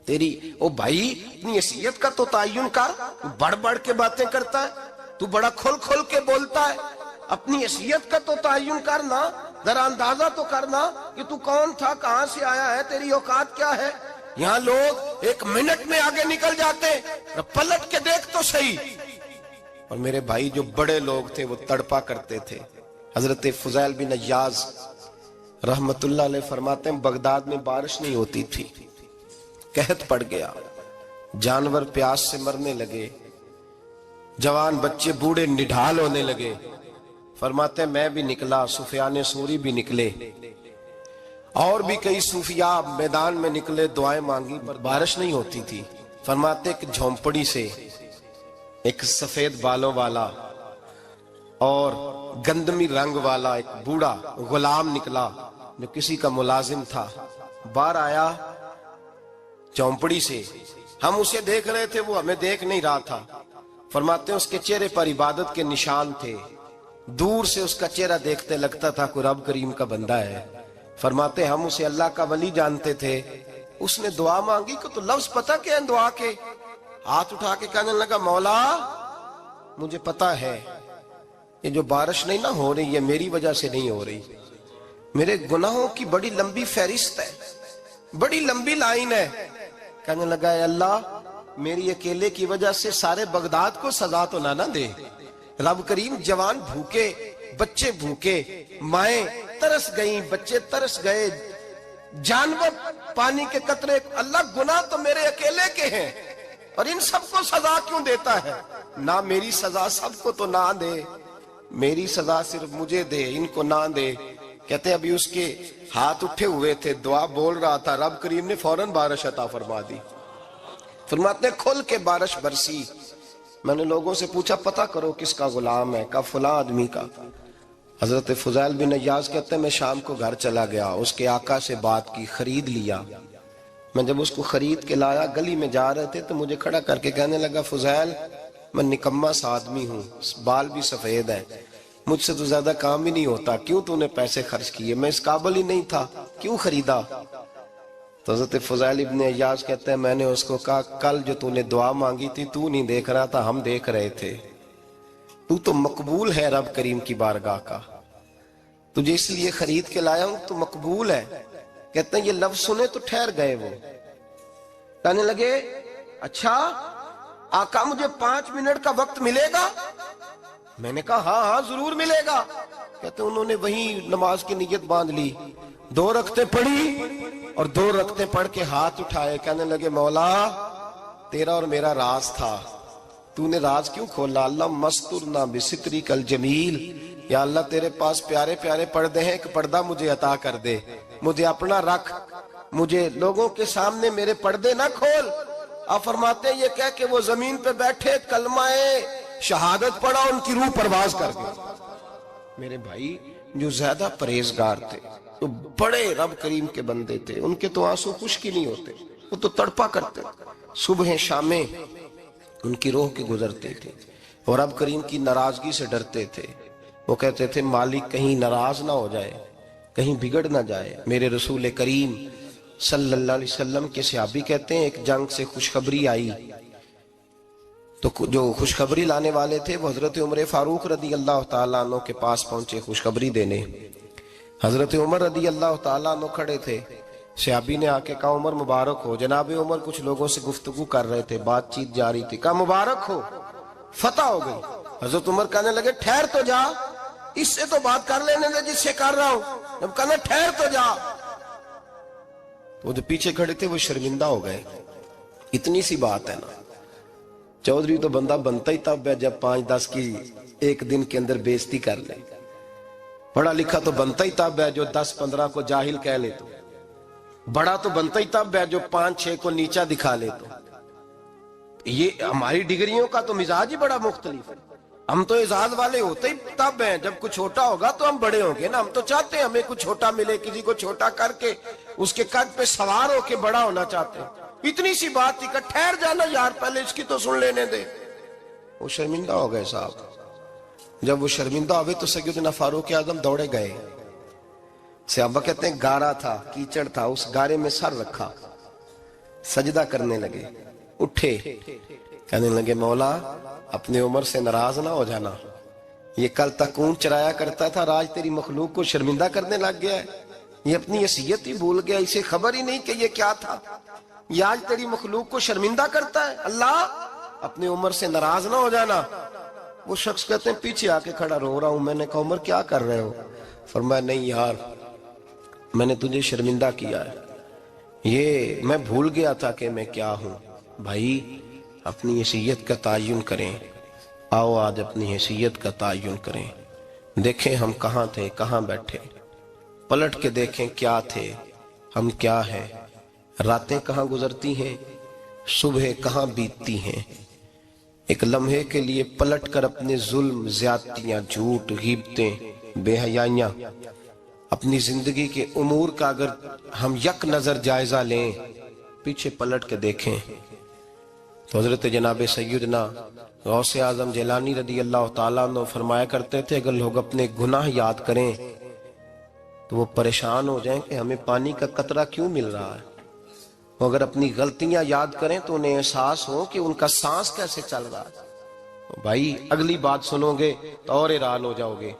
A: تیری او بھائی اپنی حیثیت کا تو تعین کر، بڑھ بڑھ کے باتیں کرتا ہے، تو بڑا کھل کھل کے بولتا ہے، اپنی حیثیت کا تو تعین کرنا، ذرا اندازہ تو کرنا کہ تو کون تھا، کہاں سے آیا ہے، تیری اوقات کیا ہے۔ یہاں لوگ 1 منٹ میں آگے نکل جاتے، پلٹ کے دیکھ تو صحیح۔ اور میرے بھائی جو بڑے لوگ تھے وہ تڑپا کرتے تھے۔ حضرت فضیل بن عیاض رحمت اللہ علیہ فرماتے ہیں بغداد میں بارش نہیں ہوتی تھی، قحط پڑ گیا، جانور پیاس سے مرنے لگے، جوان بچے بوڑھے نڈھال ہونے لگے۔ فرماتے ہیں میں بھی نکلا، سفیان ثوری بھی نکلے، اور بھی کئی صوفیاء میدان میں نکلے، دعائیں مانگی پر بارش نہیں ہوتی تھی۔ فرماتے ایک جھونپڑی سے ایک سفید بالوں والا اور گندمی رنگ والا ایک بوڑھا غلام نکلا جو کسی کا ملازم تھا، باہر آیا جھونپڑی سے، ہم اسے دیکھ رہے تھے وہ ہمیں دیکھ نہیں رہا تھا۔ فرماتے ہیں اس کے چہرے پر عبادت کے نشان تھے، دور سے اس کا چہرہ دیکھتے لگتا تھا کوئی رب کریم کا بندہ ہے۔ فرماتے ہیں ہم اسے اللہ کا ولی جانتے تھے۔ اس نے دعا مانگی کہ تو لفظ پتہ کیا ہے دعا کے؟ ہاتھ اٹھا کے کہنے لگا مولا مجھے پتا ہے یہ جو بارش نہیں نہ ہو رہی ہے میری وجہ سے نہیں ہو رہی، میرے گناہوں کی بڑی لمبی فہرست ہے، بڑی لمبی لائن ہے۔ کہنے لگا اے اللہ میری اکیلے کی وجہ سے سارے بغداد کو سزا تو نہ دے۔ رب کریم جوان بھوکے، بچے بھوکے، مائیں ترس گئیں، بچے ترس گئے، جانور پانی کے قطرے، اللہ گناہ تو میرے اکیلے کے ہیں اور ان سب کو سزا کیوں دیتا ہے؟ نہ میری سزا سب کو تو نہ دے، میری سزا صرف مجھے دے، ان کو نہ دے۔ کہتے ہیں ابھی اس کے ہاتھ اٹھے ہوئے تھے، دعا بول رہا تھا، رب کریم نے فوراً بارش عطا فرما دی۔ فرماتے ہیں کھل کے بارش برسی۔ میں نے لوگوں سے پوچھا پتہ کرو کس کا غلام ہے، کہا فلاں آدمی کا۔ حضرت فضیل بن عیاض کہتے ہیں میں شام کو گھر چلا گیا، اس کے آقا سے بات کی، خرید لیا۔ میں جب اس کو خرید کے لایا، گلی میں جا رہے تھے تو مجھے کھڑا کر کے کہنے لگا فضیل میں نکما سا آدمی ہوں، بال بھی سفید ہے، مجھ سے تو زیادہ کام ہی نہیں ہوتا، کیوں تو نے پیسے خرچ کیے؟ میں اس قابل ہی نہیں تھا، کیوں خریدا؟ تو حضرت فضیل ابن عیاض کہتے ہیں میں نے اس کو کہا کل جو تو نے دعا مانگی تھی تو نہیں دیکھ رہا تھا، ہم دیکھ رہے تھے، تو مقبول ہے رب کریم کی بارگاہ کا، تجھے اس لیے خرید کے لایا ہوں، تو مقبول ہے۔ کہتے ہیں یہ لفظ سنے تو ٹھہر گئے، وہ کہنے لگے اچھا آقا مجھے 5 منٹ کا وقت ملے گا؟ میں نے کہا ہاں ہاں ضرور ملے گا۔ کہتے ہیں انہوں نے وہیں نماز کی نیت باندھ لی، 2 رکعتیں پڑھی اور 2 رکعتیں پڑھ کے ہاتھ اٹھائے، کہنے لگے مولا تیرا اور میرا راز تھا، تو نے راز کیوں کھولا؟ اللہ مسترنا بسترک الجمیل، یا اللہ تیرے پاس پیارے پیارے پردے ہیں، ایک پردہ مجھے عطا کر دے، مجھے اپنا رکھ، مجھے لوگوں کے سامنے میرے پردے نہ کھول۔ آپ فرماتے ہیں یہ کہہ کہ وہ زمین پہ بیٹھے کلمہ شہادت پڑھا، ان کی روح پرواز کر گئی۔ میرے بھائی جو زیادہ پرہیزگار تھے، جو بڑے رب کریم کے بندے تھے، ان کے تو آنسو خشک ہی نہیں ہوتے، وہ تو تڑپا کرتے، صبح شامیں ان کی روح کے گزرتے تھے اور رب کریم کی ناراضگی سے ڈرتے تھے۔ وہ کہتے تھے مالک کہیں ناراض نہ ہو جائے، کہیں بگڑ نہ جائے۔ میرے رسول کریم صلی اللہ علیہ وسلم کے صحابی کہتے ہیں ایک جنگ سے خوشخبری آئی، تو جو خوشخبری لانے والے تھے وہ حضرت عمر فاروق رضی اللہ تعالیٰ عنہ کے پاس پہنچے خوشخبری دینے۔ حضرت عمر رضی اللہ تعالیٰ عنہ کھڑے تھے، صحابی نے آ کے کہا عمر مبارک ہو۔ جناب عمر کچھ لوگوں سے گفتگو کر رہے تھے، بات چیت جاری تھی، کہا مبارک ہو، فتح ہو گئی۔ حضرت عمر کہنے لگے ٹھہر تو جا، اس سے تو بات کر لینے دے جس سے کر رہا ہوں۔ جب کہنا ٹھہر تو جا، وہ جو پیچھے کھڑے تھے وہ شرمندہ ہو گئے۔ اتنی سی بات ہے نا، چودھری تو بندہ بنتا ہی تب ہے جب 5-10 کی ایک دن کے اندر بےزتی کر لے، پڑھا لکھا تو بنتا ہی تب ہے جو 10-15 کو جاہل کہہ لے، تو بڑا تو بنتا ہی تب ہے جو 5-6 کو نیچا دکھا لے۔ تو یہ ہماری ڈگریوں کا تو مزاج ہی بڑا مختلف ہے، ہم تو اعزاز والے ہوتے ہی تب ہیں جب کچھ چھوٹا ہوگا تو ہم بڑے ہوں گے نا، ہم تو چاہتے ہیں ہمیں کچھ چھوٹا ملے، کسی کو چھوٹا کر کے اس کے قد پہ سوار ہو کے بڑا ہونا چاہتے ہیں۔ اتنی سی بات تھی کہ ٹھہر جانا یار پہلے اس کی تو سن لینے دے۔ وہ شرمندہ ہو گئے صاحب۔ جب وہ شرمندہ ہوئے تو سیدنا فاروق اعظم دوڑے گئے۔ صحابہ کہتے ہیں گارا تھا، کیچڑ تھا، اس گارے میں سر رکھا، سجدہ کرنے لگے، اٹھے، کہنے لگے مولا اپنے عمر سے ناراض نہ ہو جانا، یہ کل تک اونٹ چرایا کرتا تھا، آج تیری مخلوق کو شرمندہ کرنے لگ گیا ہے، یہ اپنی حیثیت ہی بھول گیا، اسے خبر ہی نہیں کہ یہ کیا تھا، یہ آج تیری مخلوق کو شرمندہ کرتا ہے، اللہ اپنے عمر سے ناراض نہ ہو جانا۔ وہ شخص کہتے ہیں پیچھے آ کے کھڑا رو رہا ہوں۔ میں نے کہا عمر کیا کر رہے ہو؟ فرمایا نہیں یار میں نے تجھے شرمندہ کیا ہے، یہ میں بھول گیا تھا کہ میں کیا ہوں۔ بھائی اپنی حیثیت کا تعین کریں، آؤ آج اپنی حیثیت کا تعین کریں، دیکھیں ہم کہاں تھے، کہاں بیٹھے، پلٹ کے دیکھیں کیا تھے، ہم کیا ہیں، راتیں کہاں گزرتی ہیں، صبح کہاں بیتتی ہیں۔ ایک لمحے کے لیے پلٹ کر اپنے ظلم، زیادتیاں، جھوٹ، غیبتیں، بے حیائیاں، اپنی زندگی کے امور کا اگر ہم یک نظر جائزہ لیں، پیچھے پلٹ کے دیکھیں تو حضرت جناب سیدنا غوث اعظم جیلانی رضی اللہ تعالیٰ عنہ فرمایا کرتے تھے اگر لوگ اپنے گناہ یاد کریں تو وہ پریشان ہو جائیں کہ ہمیں پانی کا قطرہ کیوں مل رہا ہے، وہ اگر اپنی غلطیاں یاد کریں تو انہیں احساس ہو کہ ان کا سانس کیسے چل رہا ہے۔ بھائی اگلی بات سنو گے تو اور حیران ہو جاؤ گے۔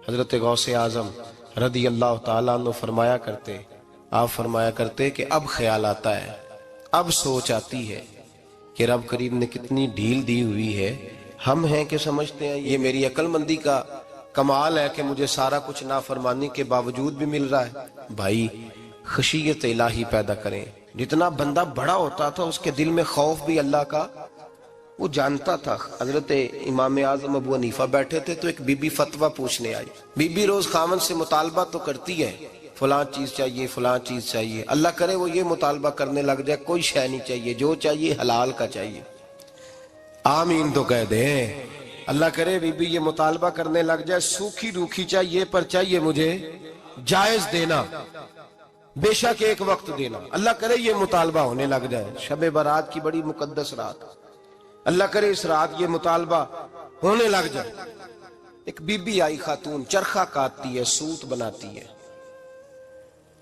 A: حضرت غوث اعظم رضی اللہ تعالیٰ عنہ فرمایا کرتے، آپ فرمایا کرتے کہ اب خیال آتا ہے، اب سوچ آتی ہے کہ رب کریم نے کتنی ڈھیل دی ہوئی ہے. ہم ہیں کہ سمجھتے ہیں یہ میری عقل مندی کا کمال ہے کہ مجھے سارا کچھ نافرمانی کے باوجود بھی مل رہا ہے. بھائی خشیت الہی پیدا کریں. جتنا بندہ بڑا ہوتا تھا اس کے دل میں خوف بھی اللہ کا وہ جانتا تھا. حضرت امام اعظم ابو حنیفہ بیٹھے تھے تو ایک بی بی فتویٰ پوچھنے آئی. بی بی روز خاوند سے مطالبہ تو کرتی ہے، فلاں چیز چاہیے فلاں چیز چاہیے. اللہ کرے وہ یہ مطالبہ کرنے لگ جائے کوئی شے نہیں چاہیے، جو چاہیے حلال کا چاہیے. آمین تو کہہ دیں. اللہ کرے بی بی یہ مطالبہ کرنے لگ جائے سوکھی روکھی چاہیے پر چاہیے مجھے جائز دینا، بے شک ایک وقت دینا. اللہ کرے یہ مطالبہ ہونے لگ جائے. شب برات کی بڑی مقدس رات، اللہ کرے اس رات یہ مطالبہ ہونے لگ جائے. ایک بی بی آئی خاتون، چرخہ کاٹتی ہے، سوت بناتی ہے.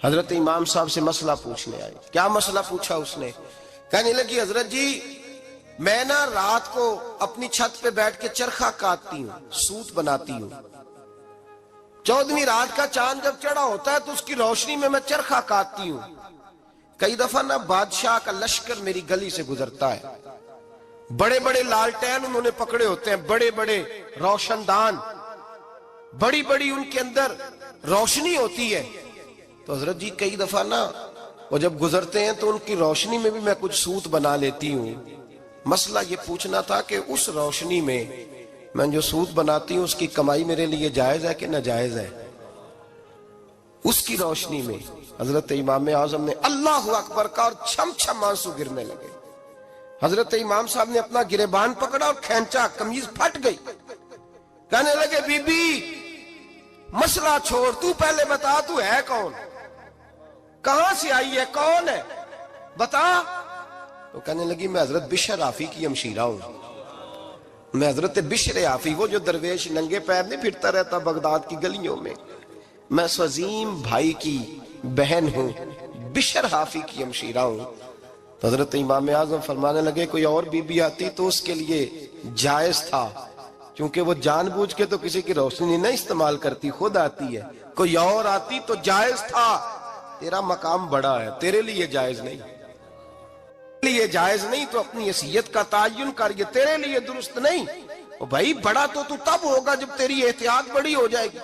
A: حضرت امام صاحب سے مسئلہ پوچھنے آئی. کیا مسئلہ پوچھا اس نے؟ کہنے لگی حضرت جی میں نا رات کو اپنی چھت پہ بیٹھ کے چرخہ کاٹتی ہوں، سوت بناتی ہوں. 14ویں رات کا چاند جب چڑھا ہوتا ہے تو اس کی روشنی میں میں چرخہ کاٹتی ہوں. کئی دفعہ نا بادشاہ کا لشکر میری گلی سے گزرتا ہے، بڑے بڑے لالٹین انہوں نے پکڑے ہوتے ہیں، بڑے بڑے روشن دان، بڑی بڑی ان کے اندر روشنی ہوتی ہے. تو حضرت جی کئی دفعہ نا وہ جب گزرتے ہیں تو ان کی روشنی میں بھی میں کچھ سوت بنا لیتی ہوں. مسئلہ یہ پوچھنا تھا کہ اس روشنی میں جو سوت بناتی ہوں اس کی کمائی میرے لیے جائز ہے کہ ناجائز ہے؟ اس کی روشنی میں حضرت امام اعظم نے اللہ اکبر کا اور چھم چھم آنسو گرنے لگے. حضرت امام صاحب نے اپنا گریبان پکڑا اور کھینچا، قمیض پھٹ گئی. کہنے لگے بی بی مسئلہ چھوڑ، تو پہلے بتا تو ہے کون، کہاں سے آئی ہے، کون ہے، بتا. تو کہنے لگی میں حضرت بشر آفی کی ہمشیرہ ہوں. میں حضرت بشر آفی، وہ جو درویش ننگے پیر نہیں پھرتا رہتا بغداد کی گلیوں میں، میں اس عظیم بھائی کی بہن ہوں، بشر آفی کی ہمشیرہ ہوں. تو حضرت امام اعظم فرمانے لگے کوئی اور بی بی آتی تو اس کے لیے جائز تھا، کیونکہ وہ جان بوجھ کے تو کسی کی روشنی نہیں استعمال کرتی، خود آتی ہے. کوئی اور آتی تو جائز تھا، تیرا مقام بڑا ہے، تیرے لیے جائز نہیں. لیے جائز نہیں تو اپنی حیثیت کا تعین کر، یہ تیرے لیے درست نہیں. بھائی بڑا تو تب ہوگا جب تیری احتیاط بڑی ہو جائے گی،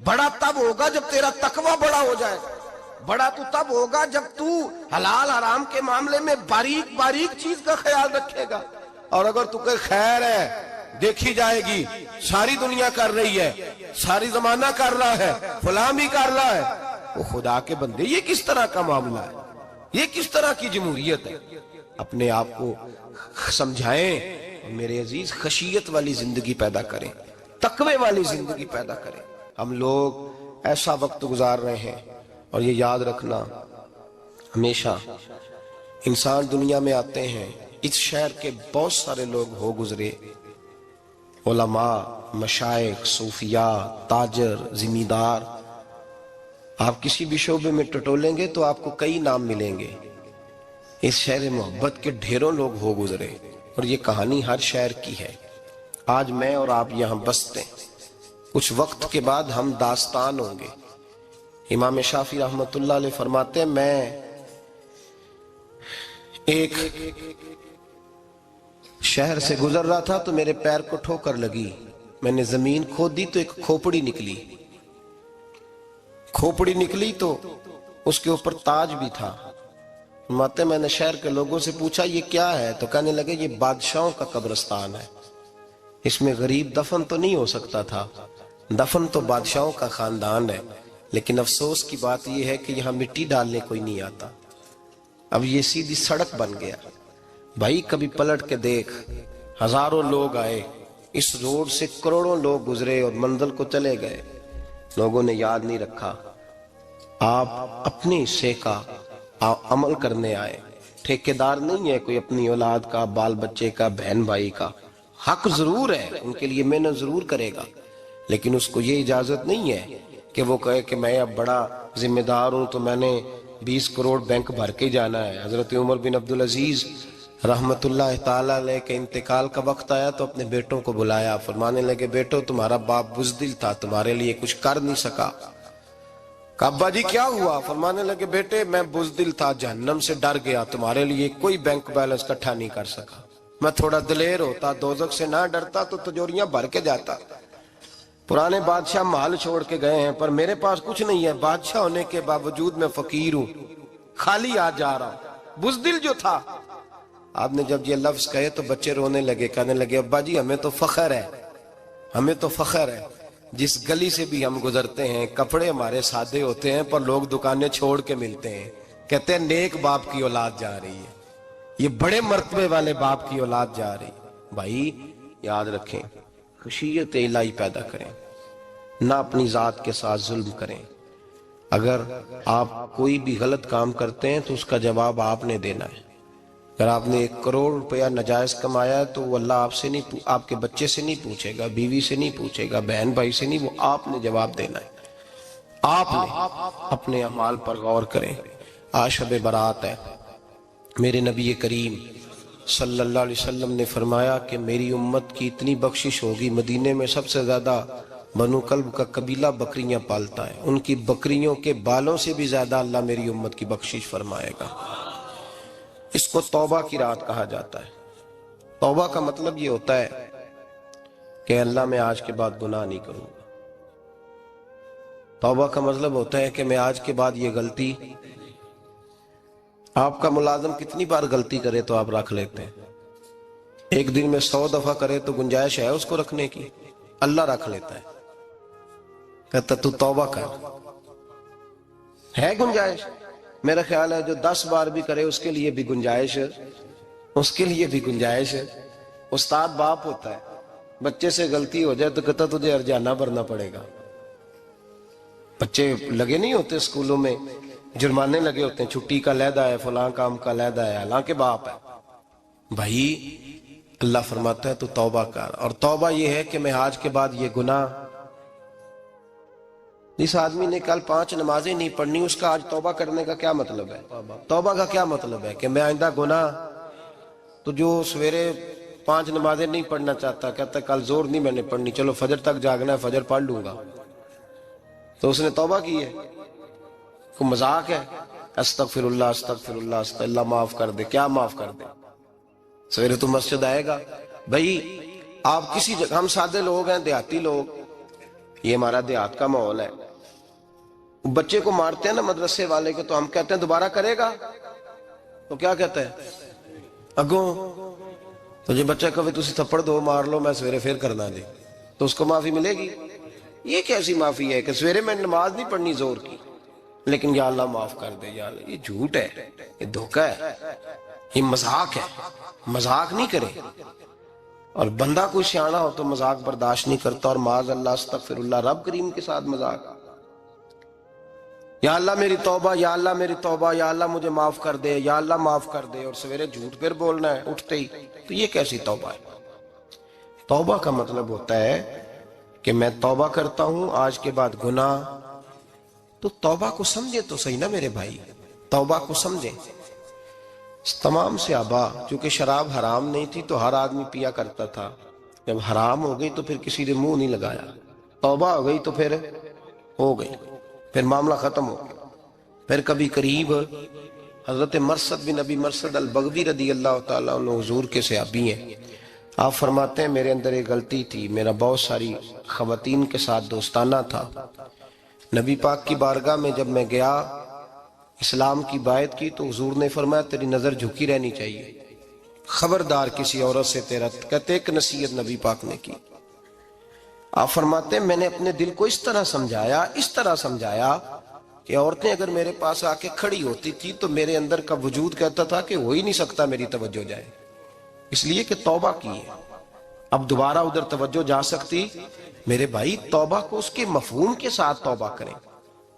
A: بڑا تب ہوگا جب تیرا تقوی بڑا ہو جائے گا، بڑا تو تب ہوگا جب تو حلال حرام کے معاملے میں باریک باریک چیز کا خیال رکھے گا. اور اگر تو کہ خیر ہے دیکھی جائے گی، ساری دنیا کر رہی ہے، ساری زمانہ کر رہا ہے، فلاں بھی کر رہا ہے، وہ خدا کے بندے یہ کس طرح کا معاملہ ہے، یہ کس طرح کی جمہوریت ہے؟ اپنے آپ کو سمجھائیں میرے عزیز، خشیت والی زندگی پیدا کریں، تقوی والی زندگی پیدا کریں. ہم لوگ ایسا وقت گزار رہے ہیں، اور یہ یاد رکھنا ہمیشہ انسان دنیا میں آتے ہیں، اس شہر کے بہت سارے لوگ ہو گزرے، علماء، مشائخ، صوفیاء، تاجر، زمیندار. آپ کسی بھی شعبے میں ٹٹولیں گے تو آپ کو کئی نام ملیں گے. اس شہر محبت کے ڈھیروں لوگ ہو گزرے، اور یہ کہانی ہر شہر کی ہے. آج میں اور آپ یہاں بستے ہیں، کچھ وقت کے بعد ہم داستان ہوں گے. امام شافعی رحمت اللہ علیہ فرماتے ہیں میں ایک شہر سے گزر رہا تھا تو میرے پیر کو ٹھوکر لگی، میں نے زمین کھودی تو ایک کھوپڑی نکلی. کھوپڑی نکلی تو اس کے اوپر تاج بھی تھا. فرماتے میں نے شہر کے لوگوں سے پوچھا یہ کیا ہے؟ تو کہنے لگے یہ بادشاہوں کا قبرستان ہے، اس میں غریب دفن تو نہیں ہو سکتا تھا، دفن تو بادشاہوں کا خاندان ہے. لیکن افسوس کی بات یہ ہے کہ یہاں مٹی ڈالنے کوئی نہیں آتا، اب یہ سیدھی سڑک بن گیا. بھائی کبھی پلٹ کے دیکھ، ہزاروں لوگ آئے، اس روڈ سے کروڑوں لوگ گزرے اور منزل کو چلے گئے، لوگوں نے یاد نہیں رکھا. آپ اپنے حصے کا عمل کرنے آئے، ٹھیکیدار نہیں ہے کوئی اپنی اولاد کا، بال بچے کا، بہن بھائی کا. حق ضرور ہے، ان کے لیے محنت ضرور کرے گا، لیکن اس کو یہ اجازت نہیں ہے کہ وہ کہے کہ میں اب بڑا ذمہ دار ہوں تو میں نے 20 کروڑ بینک بھر کے جانا ہے. حضرت عمر بن عبدالعزیز رحمت اللہ تعالیٰ علیہ کے انتقال کا وقت آیا تو اپنے بیٹوں کو بلایا، فرمانے لگے بیٹو تمہارا باپ بزدل تھا، تمہارے لیے کچھ کر نہیں سکا، کہا ابا جی کیا ہوا؟ فرمانے لگے بیٹے میں بزدل تھا، جہنم سے ڈر گیا، تمہارے لیے کوئی بینک بیلنس اکٹھا نہیں کر سکا۔ میں تھوڑا دلیر ہوتا، دوزخ سے نہ ڈرتا تو تجوریاں بھر کے جاتا۔ پرانے بادشاہ محل چھوڑ کے گئے ہیں، پر میرے پاس کچھ نہیں ہے، بادشاہ ہونے کے باوجود میں فقیر ہوں، خالی آ جا رہا ہوں، بزدل جو تھا۔ آپ نے جب یہ لفظ کہے تو بچے رونے لگے، کہنے لگے ابا جی ہمیں تو فخر ہے، ہمیں تو فخر ہے، جس گلی سے بھی ہم گزرتے ہیں کپڑے ہمارے سادے ہوتے ہیں پر لوگ دکانیں چھوڑ کے ملتے ہیں، کہتے ہیں نیک باپ کی اولاد جا رہی ہے، یہ بڑے مرتبے والے باپ کی اولاد جا رہی۔ بھائی یاد رکھیں، خشیت الہی پیدا کریں، نہ اپنی ذات کے ساتھ ظلم کریں۔ اگر آپ کوئی بھی غلط کام کرتے ہیں تو اس کا جواب آپ نے دینا ہے۔ اگر آپ نے 1 کروڑ روپیہ ناجائز کمایا ہے تو وہ اللہ آپ سے نہیں، آپ کے بچے سے نہیں پوچھے گا، بیوی سے نہیں پوچھے گا، بہن بھائی سے نہیں، وہ آپ نے جواب دینا ہے۔ آپ نے اپنے اعمال پر غور کریں۔ آج شب برات ہے، میرے نبی کریم صلی اللہ علیہ وسلم نے فرمایا کہ میری امت کی اتنی بخشش ہوگی، مدینے میں سب سے زیادہ بنو کلب کا قبیلہ بکریاں پالتا ہے، ان کی بکریوں کے بالوں سے بھی زیادہ اللہ میری امت کی بخشش فرمائے گا۔ اس کو توبہ کی رات کہا جاتا ہے۔ توبہ کا مطلب یہ ہوتا ہے کہ اللہ میں آج کے بعد گناہ نہیں کروں گا۔ توبہ کا مطلب ہوتا ہے کہ میں آج کے بعد یہ غلطی، آپ کا ملازم کتنی بار غلطی کرے تو آپ رکھ لیتے ہیں؟ ایک دن میں 100 دفعہ کرے تو گنجائش ہے اس کو رکھنے کی؟ اللہ رکھ لیتا ہے، کہتا تو توبہ کر، ہے گنجائش؟ میرا خیال ہے جو 10 بار بھی کرے اس کے لیے بھی گنجائش، اس کے لیے بھی گنجائش ہے۔ استاد باپ ہوتا ہے، بچے سے غلطی ہو جائے تو کہتا تجھے ارجانہ بھرنا پڑے گا۔ بچے لگے نہیں ہوتے اسکولوں میں، جرمانے لگے ہوتے ہیں، چھٹی کا لیدہ ہے، فلاں کام کا لیدہ ہے، حالانکہ باپ ہے۔ بھائی اللہ فرماتا ہے تو توبہ کر، اور توبہ یہ ہے کہ میں آج کے بعد یہ گناہ، جس آدمی نے کل 5 نمازیں نہیں پڑھنی اس کا آج توبہ کرنے کا کیا مطلب ہے؟ توبہ کا کیا مطلب ہے کہ میں آئندہ گناہ، تو جو سویرے 5 نمازیں نہیں پڑھنا چاہتا، کہتا ہے کل زور نہیں میں نے پڑھنی، چلو فجر تک جاگنا ہے، فجر پڑھ لوں گا، تو اس نے توبہ کی ہے؟ کوئی مذاق ہے؟ استغفر اللہ استغفر اللہ استغفر اللہ، معاف کر دے، کیا معاف کر دے؟ سویرے تو مسجد آئے گا۔ بھائی آپ کسی جگہ، ہم سادے لوگ ہیں، دیہاتی لوگ، یہ ہمارا دیہات کا ماحول ہے، بچے کو مارتے ہیں نا مدرسے والے کو، تو ہم کہتے ہیں دوبارہ کرے گا، تو کیا کہتا ہے؟ اگوں تو جو بچہ کبھی تسی تھپڑ دو مار لو میں سویرے پھر کرنا جی، تو اس کو معافی ملے گی؟ یہ کیسی معافی ہے کہ سویرے میں نماز نہیں پڑھنی زور کی لیکن یا اللہ معاف کر دے، یا اللہ؟ یہ جھوٹ ہے، یہ دھوکہ ہے، یہ مذاق ہے، مذاق نہیں کرے۔ اور بندہ کوئی سیاںا ہو تو مذاق برداشت نہیں کرتا، اور معاذ اللہ استغفر اللہ، رب کریم کے ساتھ مذاق، یا اللہ میری توبہ، یا اللہ میری توبہ، یا اللہ مجھے معاف کر دے، یا اللہ معاف کر دے، اور سویرے جھوٹ پھر بولنا ہے اٹھتے ہی، تو یہ کیسی توبہ ہے؟ توبہ کا مطلب ہوتا ہے کہ میں توبہ کرتا ہوں آج کے بعد گناہ، تو توبہ کو سمجھے تو صحیح نا میرے بھائی، توبہ کو سمجھیں۔ تمام صحابہ، چونکہ شراب حرام نہیں تھی تو ہر آدمی پیا کرتا تھا، جب حرام ہو گئی تو پھر کسی نے منہ نہیں لگایا، توبہ ہو گئی تو پھر ہو گئی، پھر معاملہ ختم ہو گیا۔ پھر کبھی قریب حضرت مرثد بن ابی مرثد البغوی رضی اللہ تعالیٰ عنہ حضور کے صحابی ہیں، آپ فرماتے ہیں میرے اندر ایک غلطی تھی، میرا بہت ساری خواتین کے ساتھ دوستانہ تھا، نبی پاک کی بارگاہ میں جب میں گیا اسلام کی بائعت کی تو حضور نے فرمایا تیری نظر جھکی رہنی چاہیے، خبردار کسی عورت سے تیرا، کہتے ایک نصیحت نبی پاک نے کی۔ آپ فرماتے ہیں میں نے اپنے دل کو اس طرح سمجھایا کہ عورتیں اگر میرے پاس آ کے کھڑی ہوتی تھی تو میرے اندر کا وجود کہتا تھا کہ ہو ہی نہیں سکتا میری توجہ جائے، اس لیے کہ توبہ کی ہے، اب دوبارہ ادھر توجہ جا سکتی۔ میرے بھائی توبہ کو اس کے مفہوم کے ساتھ توبہ کریں،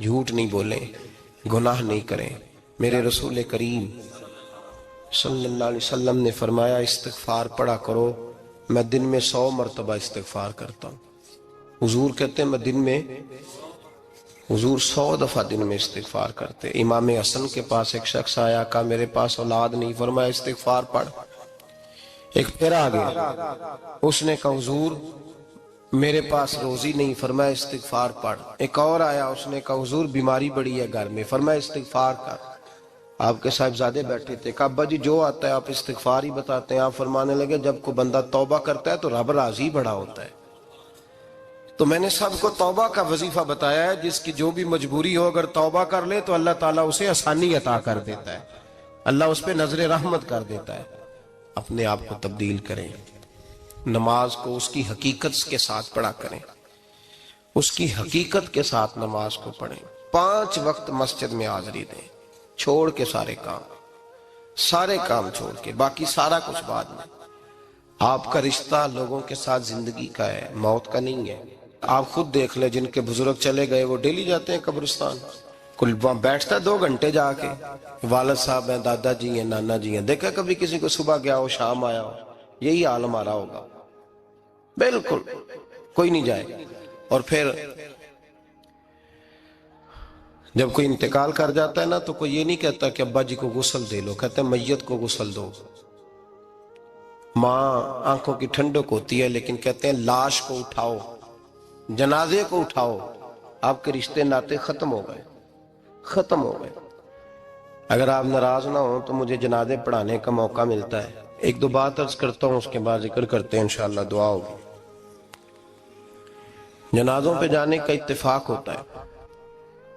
A: جھوٹ نہیں بولیں، گناہ نہیں کریں۔ میرے رسول کریم صلی اللہ علیہ وسلم نے فرمایا استغفار پڑھا کرو، میں دن میں 100 مرتبہ استغفار کرتا ہوں۔ حضور کہتے ہیں میں دن میں، حضور 100 دفعہ دن میں استغفار کرتے۔ امام حسن کے پاس ایک شخص آیا، کہا میرے پاس اولاد نہیں، فرمایا استغفار پڑھ۔ ایک پھر آ گیا، اس نے کہا حضور میرے پاس روزی نہیں، فرمایا استغفار پڑھ۔ ایک اور آیا، اس نے کہا حضور بیماری بڑی ہے گھر میں، فرمایا استغفار کر۔ آپ کے صاحبزادے بیٹھے تھے، کہا ابا جی جو آتا ہے آپ استغفار ہی بتاتے ہیں۔ آپ فرمانے لگے جب کوئی بندہ توبہ کرتا ہے تو رب راضی بڑا ہوتا ہے۔ تو میں نے سب کو توبہ کا وظیفہ بتایا ہے، جس کی جو بھی مجبوری ہو اگر توبہ کر لے تو اللہ تعالیٰ اسے آسانی عطا کر دیتا ہے، اللہ اس پہ نظر رحمت کر دیتا ہے۔ اپنے آپ کو تبدیل کریں، نماز کو اس کی حقیقت کے ساتھ پڑھا کریں، اس کی حقیقت کے ساتھ نماز کو پڑھیں۔ 5 وقت مسجد میں حاضری دیں، چھوڑ کے سارے کام چھوڑ کے، باقی سارا کچھ بعد میں۔ آپ کا رشتہ لوگوں کے ساتھ زندگی کا ہے، موت کا نہیں ہے۔ آپ خود دیکھ لیں، جن کے بزرگ چلے گئے وہ ڈیلی جاتے ہیں قبرستان، کل وہاں بیٹھتا ہے 2 گھنٹے جا کے، والد صاحب ہیں، دادا جی ہیں، نانا جی ہیں، دیکھا کبھی کسی کو صبح گیا ہو شام آیا ہو؟ یہی حال ہمارا ہوگا، بالکل کوئی نہیں جائے۔ اور پھر جب کوئی انتقال کر جاتا ہے نا تو کوئی یہ نہیں کہتا کہ ابا جی کو غسل دے لو، کہتے ہیں میت کو غسل دو۔ ماں آنکھوں کی ٹھنڈک ہوتی ہے لیکن کہتے ہیں لاش کو اٹھاؤ، جنازے کو اٹھاؤ۔ آپ کے رشتے ناطے ختم ہو گئے۔ اگر آپ ناراض نہ ہوں تو مجھے جنازے پڑھانے کا موقع ملتا ہے، 1-2 بات عرض کرتا ہوں، اس کے بعد ذکر کرتے ہیں، انشاءاللہ دعا ہوگی۔ جنازوں پہ جانے کا اتفاق ہوتا ہے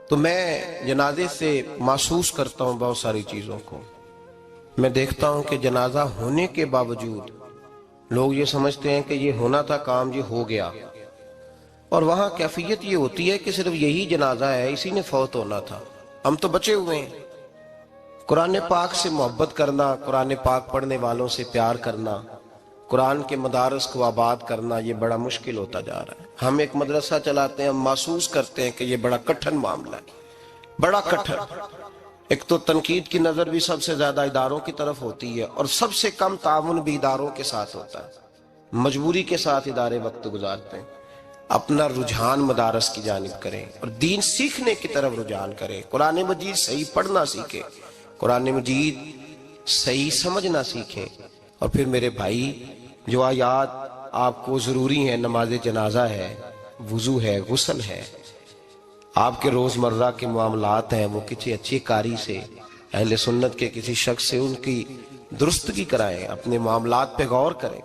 A: تو میں جنازے سے محسوس کرتا ہوں بہت ساری چیزوں کو۔ میں دیکھتا ہوں کہ جنازہ ہونے کے باوجود لوگ یہ سمجھتے ہیں کہ یہ ہونا تھا کام، یہ ہو گیا، اور وہاں کیفیت یہ ہوتی ہے کہ صرف یہی جنازہ ہے، اسی نے فوت ہونا تھا، ہم تو بچے ہوئے ہیں۔ قرآن پاک سے محبت کرنا، قرآن پاک پڑھنے والوں سے پیار کرنا، قرآن کے مدارس کو آباد کرنا، یہ بڑا مشکل ہوتا جا رہا ہے۔ ہم ایک مدرسہ چلاتے ہیں، ہم محسوس کرتے ہیں کہ یہ بڑا کٹھن معاملہ ہے، بڑا کٹھن۔ ایک تو تنقید کی نظر بھی سب سے زیادہ اداروں کی طرف ہوتی ہے، اور سب سے کم تعاون بھی اداروں کے ساتھ ہوتا ہے، مجبوری کے ساتھ ادارے وقت گزارتے ہیں۔ اپنا رجحان مدارس کی جانب کریں اور دین سیکھنے کی طرف رجحان کریں، قرآن مجید صحیح پڑھنا سیکھیں، قرآن مجید صحیح سمجھنا سیکھیں۔ اور پھر میرے بھائی، جو آیات آپ کو ضروری ہیں، نماز جنازہ ہے، وضو ہے، غسل ہے، آپ کے روزمرہ کے معاملات ہیں، وہ کسی اچھی قاری سے، اہل سنت کے کسی شخص سے ان کی درستگی کرائیں، اپنے معاملات پہ غور کریں،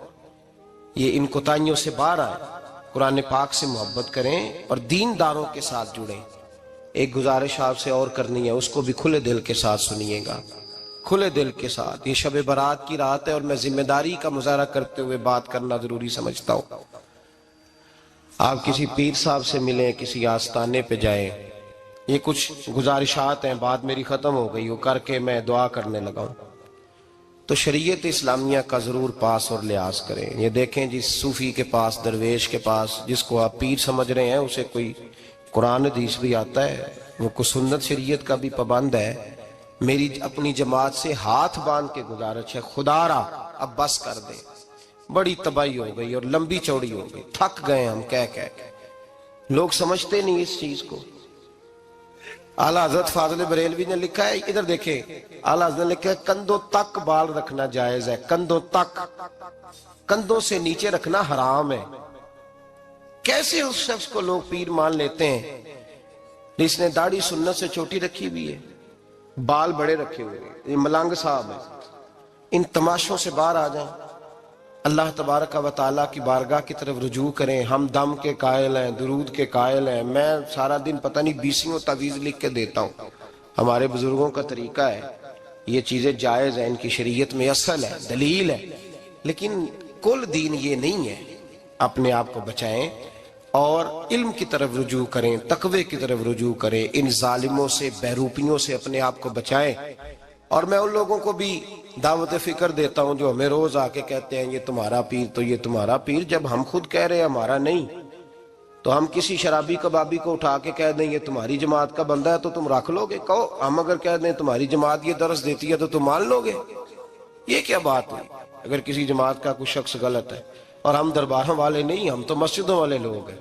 A: یہ ان کوتاہیوں سے باہر آئیں، قرآن پاک سے محبت کریں اور دینداروں کے ساتھ جڑیں۔ ایک گزارش آپ سے اور کرنی ہے، اس کو بھی کھلے دل کے ساتھ سنیے گا، کھلے دل کے ساتھ۔ یہ شب برات کی رات ہے اور میں ذمہ داری کا مظاہرہ کرتے ہوئے بات کرنا ضروری سمجھتا ہوں۔ آپ کسی پیر صاحب سے ملیں، کسی آستانے پہ جائیں، یہ کچھ گزارشات ہیں، بات میری ختم ہو گئی، وہ کر کے میں دعا کرنے لگا ہوں۔ تو شریعت اسلامیہ کا ضرور پاس اور لحاظ کریں۔ یہ دیکھیں جس صوفی کے پاس، درویش کے پاس، جس کو آپ پیر سمجھ رہے ہیں، اسے کوئی قرآن حدیث بھی آتا ہے، وہ کوئی سنت شریعت کا بھی پابند ہے۔ میری اپنی جماعت سے ہاتھ باندھ کے گزارش ہے، خدا را اب بس کر دے، بڑی تباہی ہو گئی اور لمبی چوڑی ہو گئی، تھک گئے ہم کہہ کے۔ لوگ سمجھتے نہیں اس چیز کو۔ اعلیٰ حضرت فاضل بریلوی نے لکھا ہے، ادھر دیکھیں، اعلیٰ حضرت نے لکھا ہے کندھوں تک بال رکھنا جائز ہے، کندھوں تک، کندھوں سے نیچے رکھنا حرام ہے۔ کیسے اس شخص کو لوگ پیر مان لیتے ہیں جس نے داڑھی سنت سے چھوٹی رکھی ہوئی ہے، بال بڑے رکھے ہوئے ہیں؟ یہ ملنگ صاحب ہے۔ ان تماشوں سے باہر آ جائیں، اللہ تبارک و تعالیٰ کی بارگاہ کی طرف رجوع کریں۔ ہم دم کے قائل ہیں، درود کے قائل ہیں، میں سارا دن پتہ نہیں 20 تعویذ لکھ کے دیتا ہوں، ہمارے بزرگوں کا طریقہ ہے، یہ چیزیں جائز ہیں، ان کی شریعت میں اصل ہے، دلیل ہے، لیکن کل دین یہ نہیں ہے۔ اپنے آپ کو بچائیں اور علم کی طرف رجوع کریں، تقوی کی طرف رجوع کریں، ان ظالموں سے، بہروپیوں سے اپنے آپ کو بچائیں۔ اور میں ان لوگوں کو بھی دعوت فکر دیتا ہوں جو ہمیں روز آ کے کہتے ہیں یہ تمہارا پیر تو یہ تمہارا پیر، جب ہم خود کہہ رہے ہیں ہمارا نہیں، تو ہم کسی شرابی کبابی کو اٹھا کے کہہ دیں یہ تمہاری جماعت کا بندہ ہے تو تم رکھ لو گے؟ کہو ہم اگر کہہ دیں تمہاری جماعت یہ درس دیتی ہے تو تم مان لو گے؟ یہ کیا بات ہوئی؟ اگر کسی جماعت کا کوئی شخص غلط ہے، اور ہم درباروں والے نہیں، ہم تو مسجدوں والے لوگ ہیں۔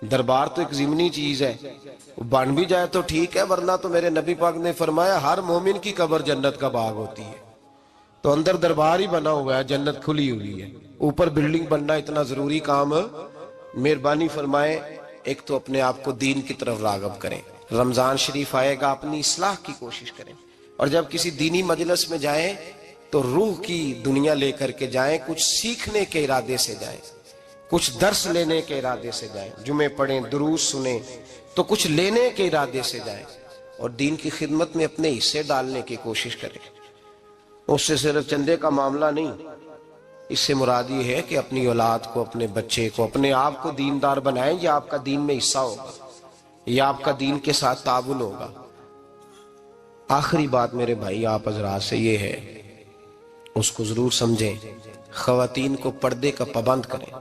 A: دربار تو ایک ضمنی چیز ہے، بن بھی جائے تو ٹھیک ہے، ورنہ تو میرے نبی پاک نے فرمایا ہر مومن کی قبر جنت کا باغ ہوتی ہے۔ تو اندر دربار ہی بنا ہوا ہے، جنت کھلی ہوئی ہے، اوپر بلڈنگ بننا اتنا ضروری کام مہربانی فرمائیں ایک تو اپنے آپ کو دین کی طرف راغب کریں، رمضان شریف آئے گا اپنی اصلاح کی کوشش کریں، اور جب کسی دینی مجلس میں جائیں تو روح کی دنیا لے کر کے جائیں، کچھ سیکھنے کے ارادے سے جائیں، کچھ درس لینے کے ارادے سے جائیں، جمعے پڑھیں، دروس سنیں تو کچھ لینے کے ارادے سے جائیں، اور دین کی خدمت میں اپنے حصے ڈالنے کی کوشش کریں۔ اس سے صرف چندے کا معاملہ نہیں، اس سے مراد یہ ہے کہ اپنی اولاد کو، اپنے بچے کو، اپنے آپ کو دیندار بنائیں، یہ آپ کا دین میں حصہ ہوگا، یہ آپ کا دین کے ساتھ تعاون ہوگا۔ آخری بات میرے بھائی آپ حضرات سے یہ ہے، اس کو ضرور سمجھیں، خواتین کو پردے کا پابند کریں،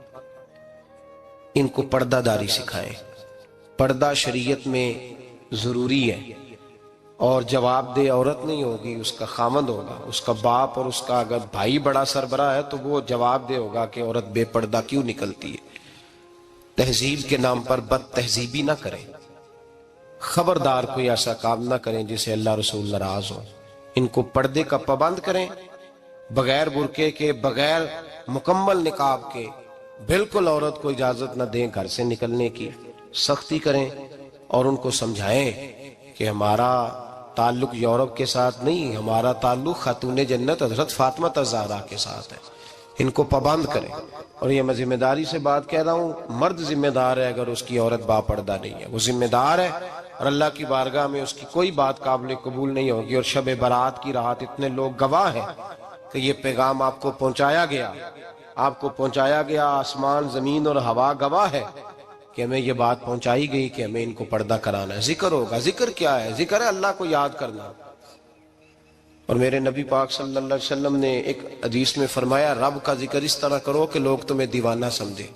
A: ان کو پردہ داری سکھائیں۔ پردہ شریعت میں ضروری ہے، اور جواب دہ عورت نہیں ہوگی، اس کا خامند ہوگا، اس کا باپ، اور اس کا اگر بھائی بڑا سربراہ ہے تو وہ جواب دہ ہوگا کہ عورت بے پردہ کیوں نکلتی ہے۔ تہذیب کے نام پر بد تہذیبی نہ کریں، خبردار کوئی ایسا کام نہ کریں جس سے اللہ رسول ناراض ہو۔ ان کو پردے کا پابند کریں، بغیر برقعے کے، بغیر مکمل نقاب کے، بالکل عورت کو اجازت نہ دیں گھر سے نکلنے کی، سختی کریں، اور ان کو سمجھائیں کہ ہمارا تعلق یورپ کے ساتھ نہیں، ہمارا تعلق خاتون جنت حضرت فاطمہ الزہرا کے ساتھ ہے۔ ان کو پابند کریں، اور یہ میں ذمہ داری سے بات کہہ رہا ہوں، مرد ذمہ دار ہے اگر اس کی عورت باپردہ نہیں ہے، وہ ذمہ دار ہے، اور اللہ کی بارگاہ میں اس کی کوئی بات قابل قبول نہیں ہوگی۔ اور شب برات کی رات اتنے لوگ گواہ ہیں کہ یہ پیغام آپ کو پہنچایا گیا، آپ کو پہنچایا گیا، آسمان زمین اور ہوا گواہ ہے کہ ہمیں یہ بات پہنچائی گئی کہ ہمیں ان کو پردہ کرانا ہے۔ ذکر ہوگا، ذکر کیا ہے؟ ذکر ہے اللہ کو یاد کرنا۔ اور میرے نبی پاک صلی اللہ علیہ وسلم نے ایک حدیث میں فرمایا، رب کا ذکر اس طرح کرو کہ لوگ تمہیں دیوانہ سمجھیں۔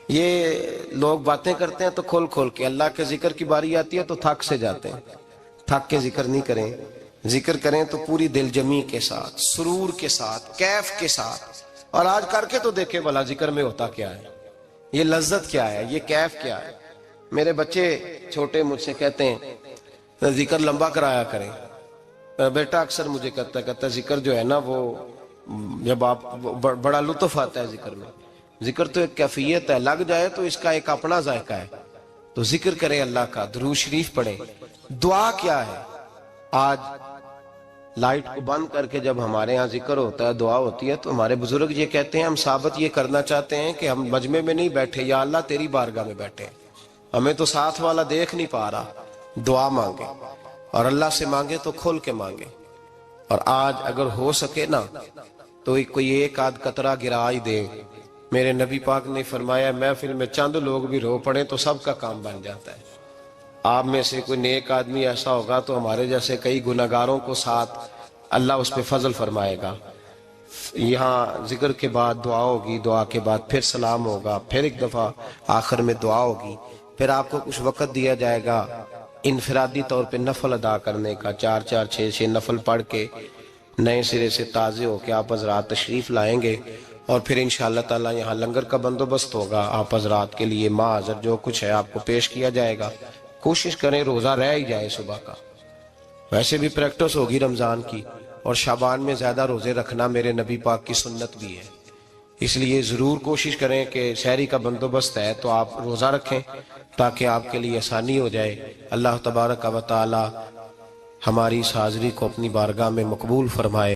A: یہ لوگ باتیں کرتے ہیں تو کھول کھول کے، اللہ کے ذکر کی باری آتی ہے تو تھک سے جاتے ہیں۔ تھک کے ذکر نہیں کریں، ذکر کریں تو پوری دل جمی کے ساتھ، سرور کے ساتھ، کیف کے ساتھ۔ اور آج کر کے تو دیکھیں بھلا ذکر میں ہوتا کیا ہے، یہ لذت کیا ہے، یہ کیف کیا ہے۔ میرے بچے چھوٹے مجھ سے کہتے ہیں ذکر لمبا کرایا کریں۔ بیٹا اکثر مجھے کہتا ہے ذکر جو ہے نا وہ جب آپ بڑا لطف آتا ہے ذکر میں، ذکر تو ایک کیفیت ہے، لگ جائے تو اس کا ایک اپنا ذائقہ ہے۔ تو ذکر کریں اللہ کا، درود شریف پڑھیں۔ دعا کیا ہے؟ آج لائٹ کو بند کر کے جب ہمارے ہاں ذکر ہوتا ہے، دعا ہوتی ہے، تو ہمارے بزرگ یہ کہتے ہیں، ہم ثابت یہ کرنا چاہتے ہیں کہ ہم مجمع میں نہیں بیٹھے، یا اللہ تیری بارگاہ میں بیٹھے، ہمیں تو ساتھ والا دیکھ نہیں پا رہا۔ دعا مانگے، اور اللہ سے مانگے تو کھول کے مانگے۔ اور آج اگر ہو سکے نا تو کوئی ایک آدھ قطرہ گرا ہی دے۔ میرے نبی پاک نے فرمایا محفل میں چند لوگ بھی رو پڑیں تو سب کا کام بن جاتا ہے۔ آپ میں سے کوئی نیک آدمی ایسا ہوگا تو ہمارے جیسے کئی گناہگاروں کو ساتھ اللہ اس پہ فضل فرمائے گا۔ یہاں ذکر کے بعد دعا ہوگی، دعا کے بعد پھر سلام ہوگا، پھر ایک دفعہ آخر میں دعا ہوگی، پھر آپ کو کچھ وقت دیا جائے گا انفرادی طور پہ نفل ادا کرنے کا، 4 6 نفل پڑھ کے نئے سرے سے تازے ہو کے آپ حضرات تشریف لائیں گے، اور پھر انشاءاللہ تعالی یہاں لنگر کا بندوبست ہوگا، آپ حضرات کے لیے ماں حضر جو کچھ ہے آپ کو پیش کیا جائے گا۔ کوشش کریں روزہ رہ ہی جائے صبح کا، ویسے بھی پریکٹس ہوگی رمضان کی، اور شعبان میں زیادہ روزے رکھنا میرے نبی پاک کی سنت بھی ہے، اس لیے ضرور کوشش کریں کہ سحری کا بندوبست ہے تو آپ روزہ رکھیں تاکہ آپ کے لیے آسانی ہو جائے۔ اللہ تبارک و تعالی ہماری اس حاضری کو اپنی بارگاہ میں مقبول فرمائے۔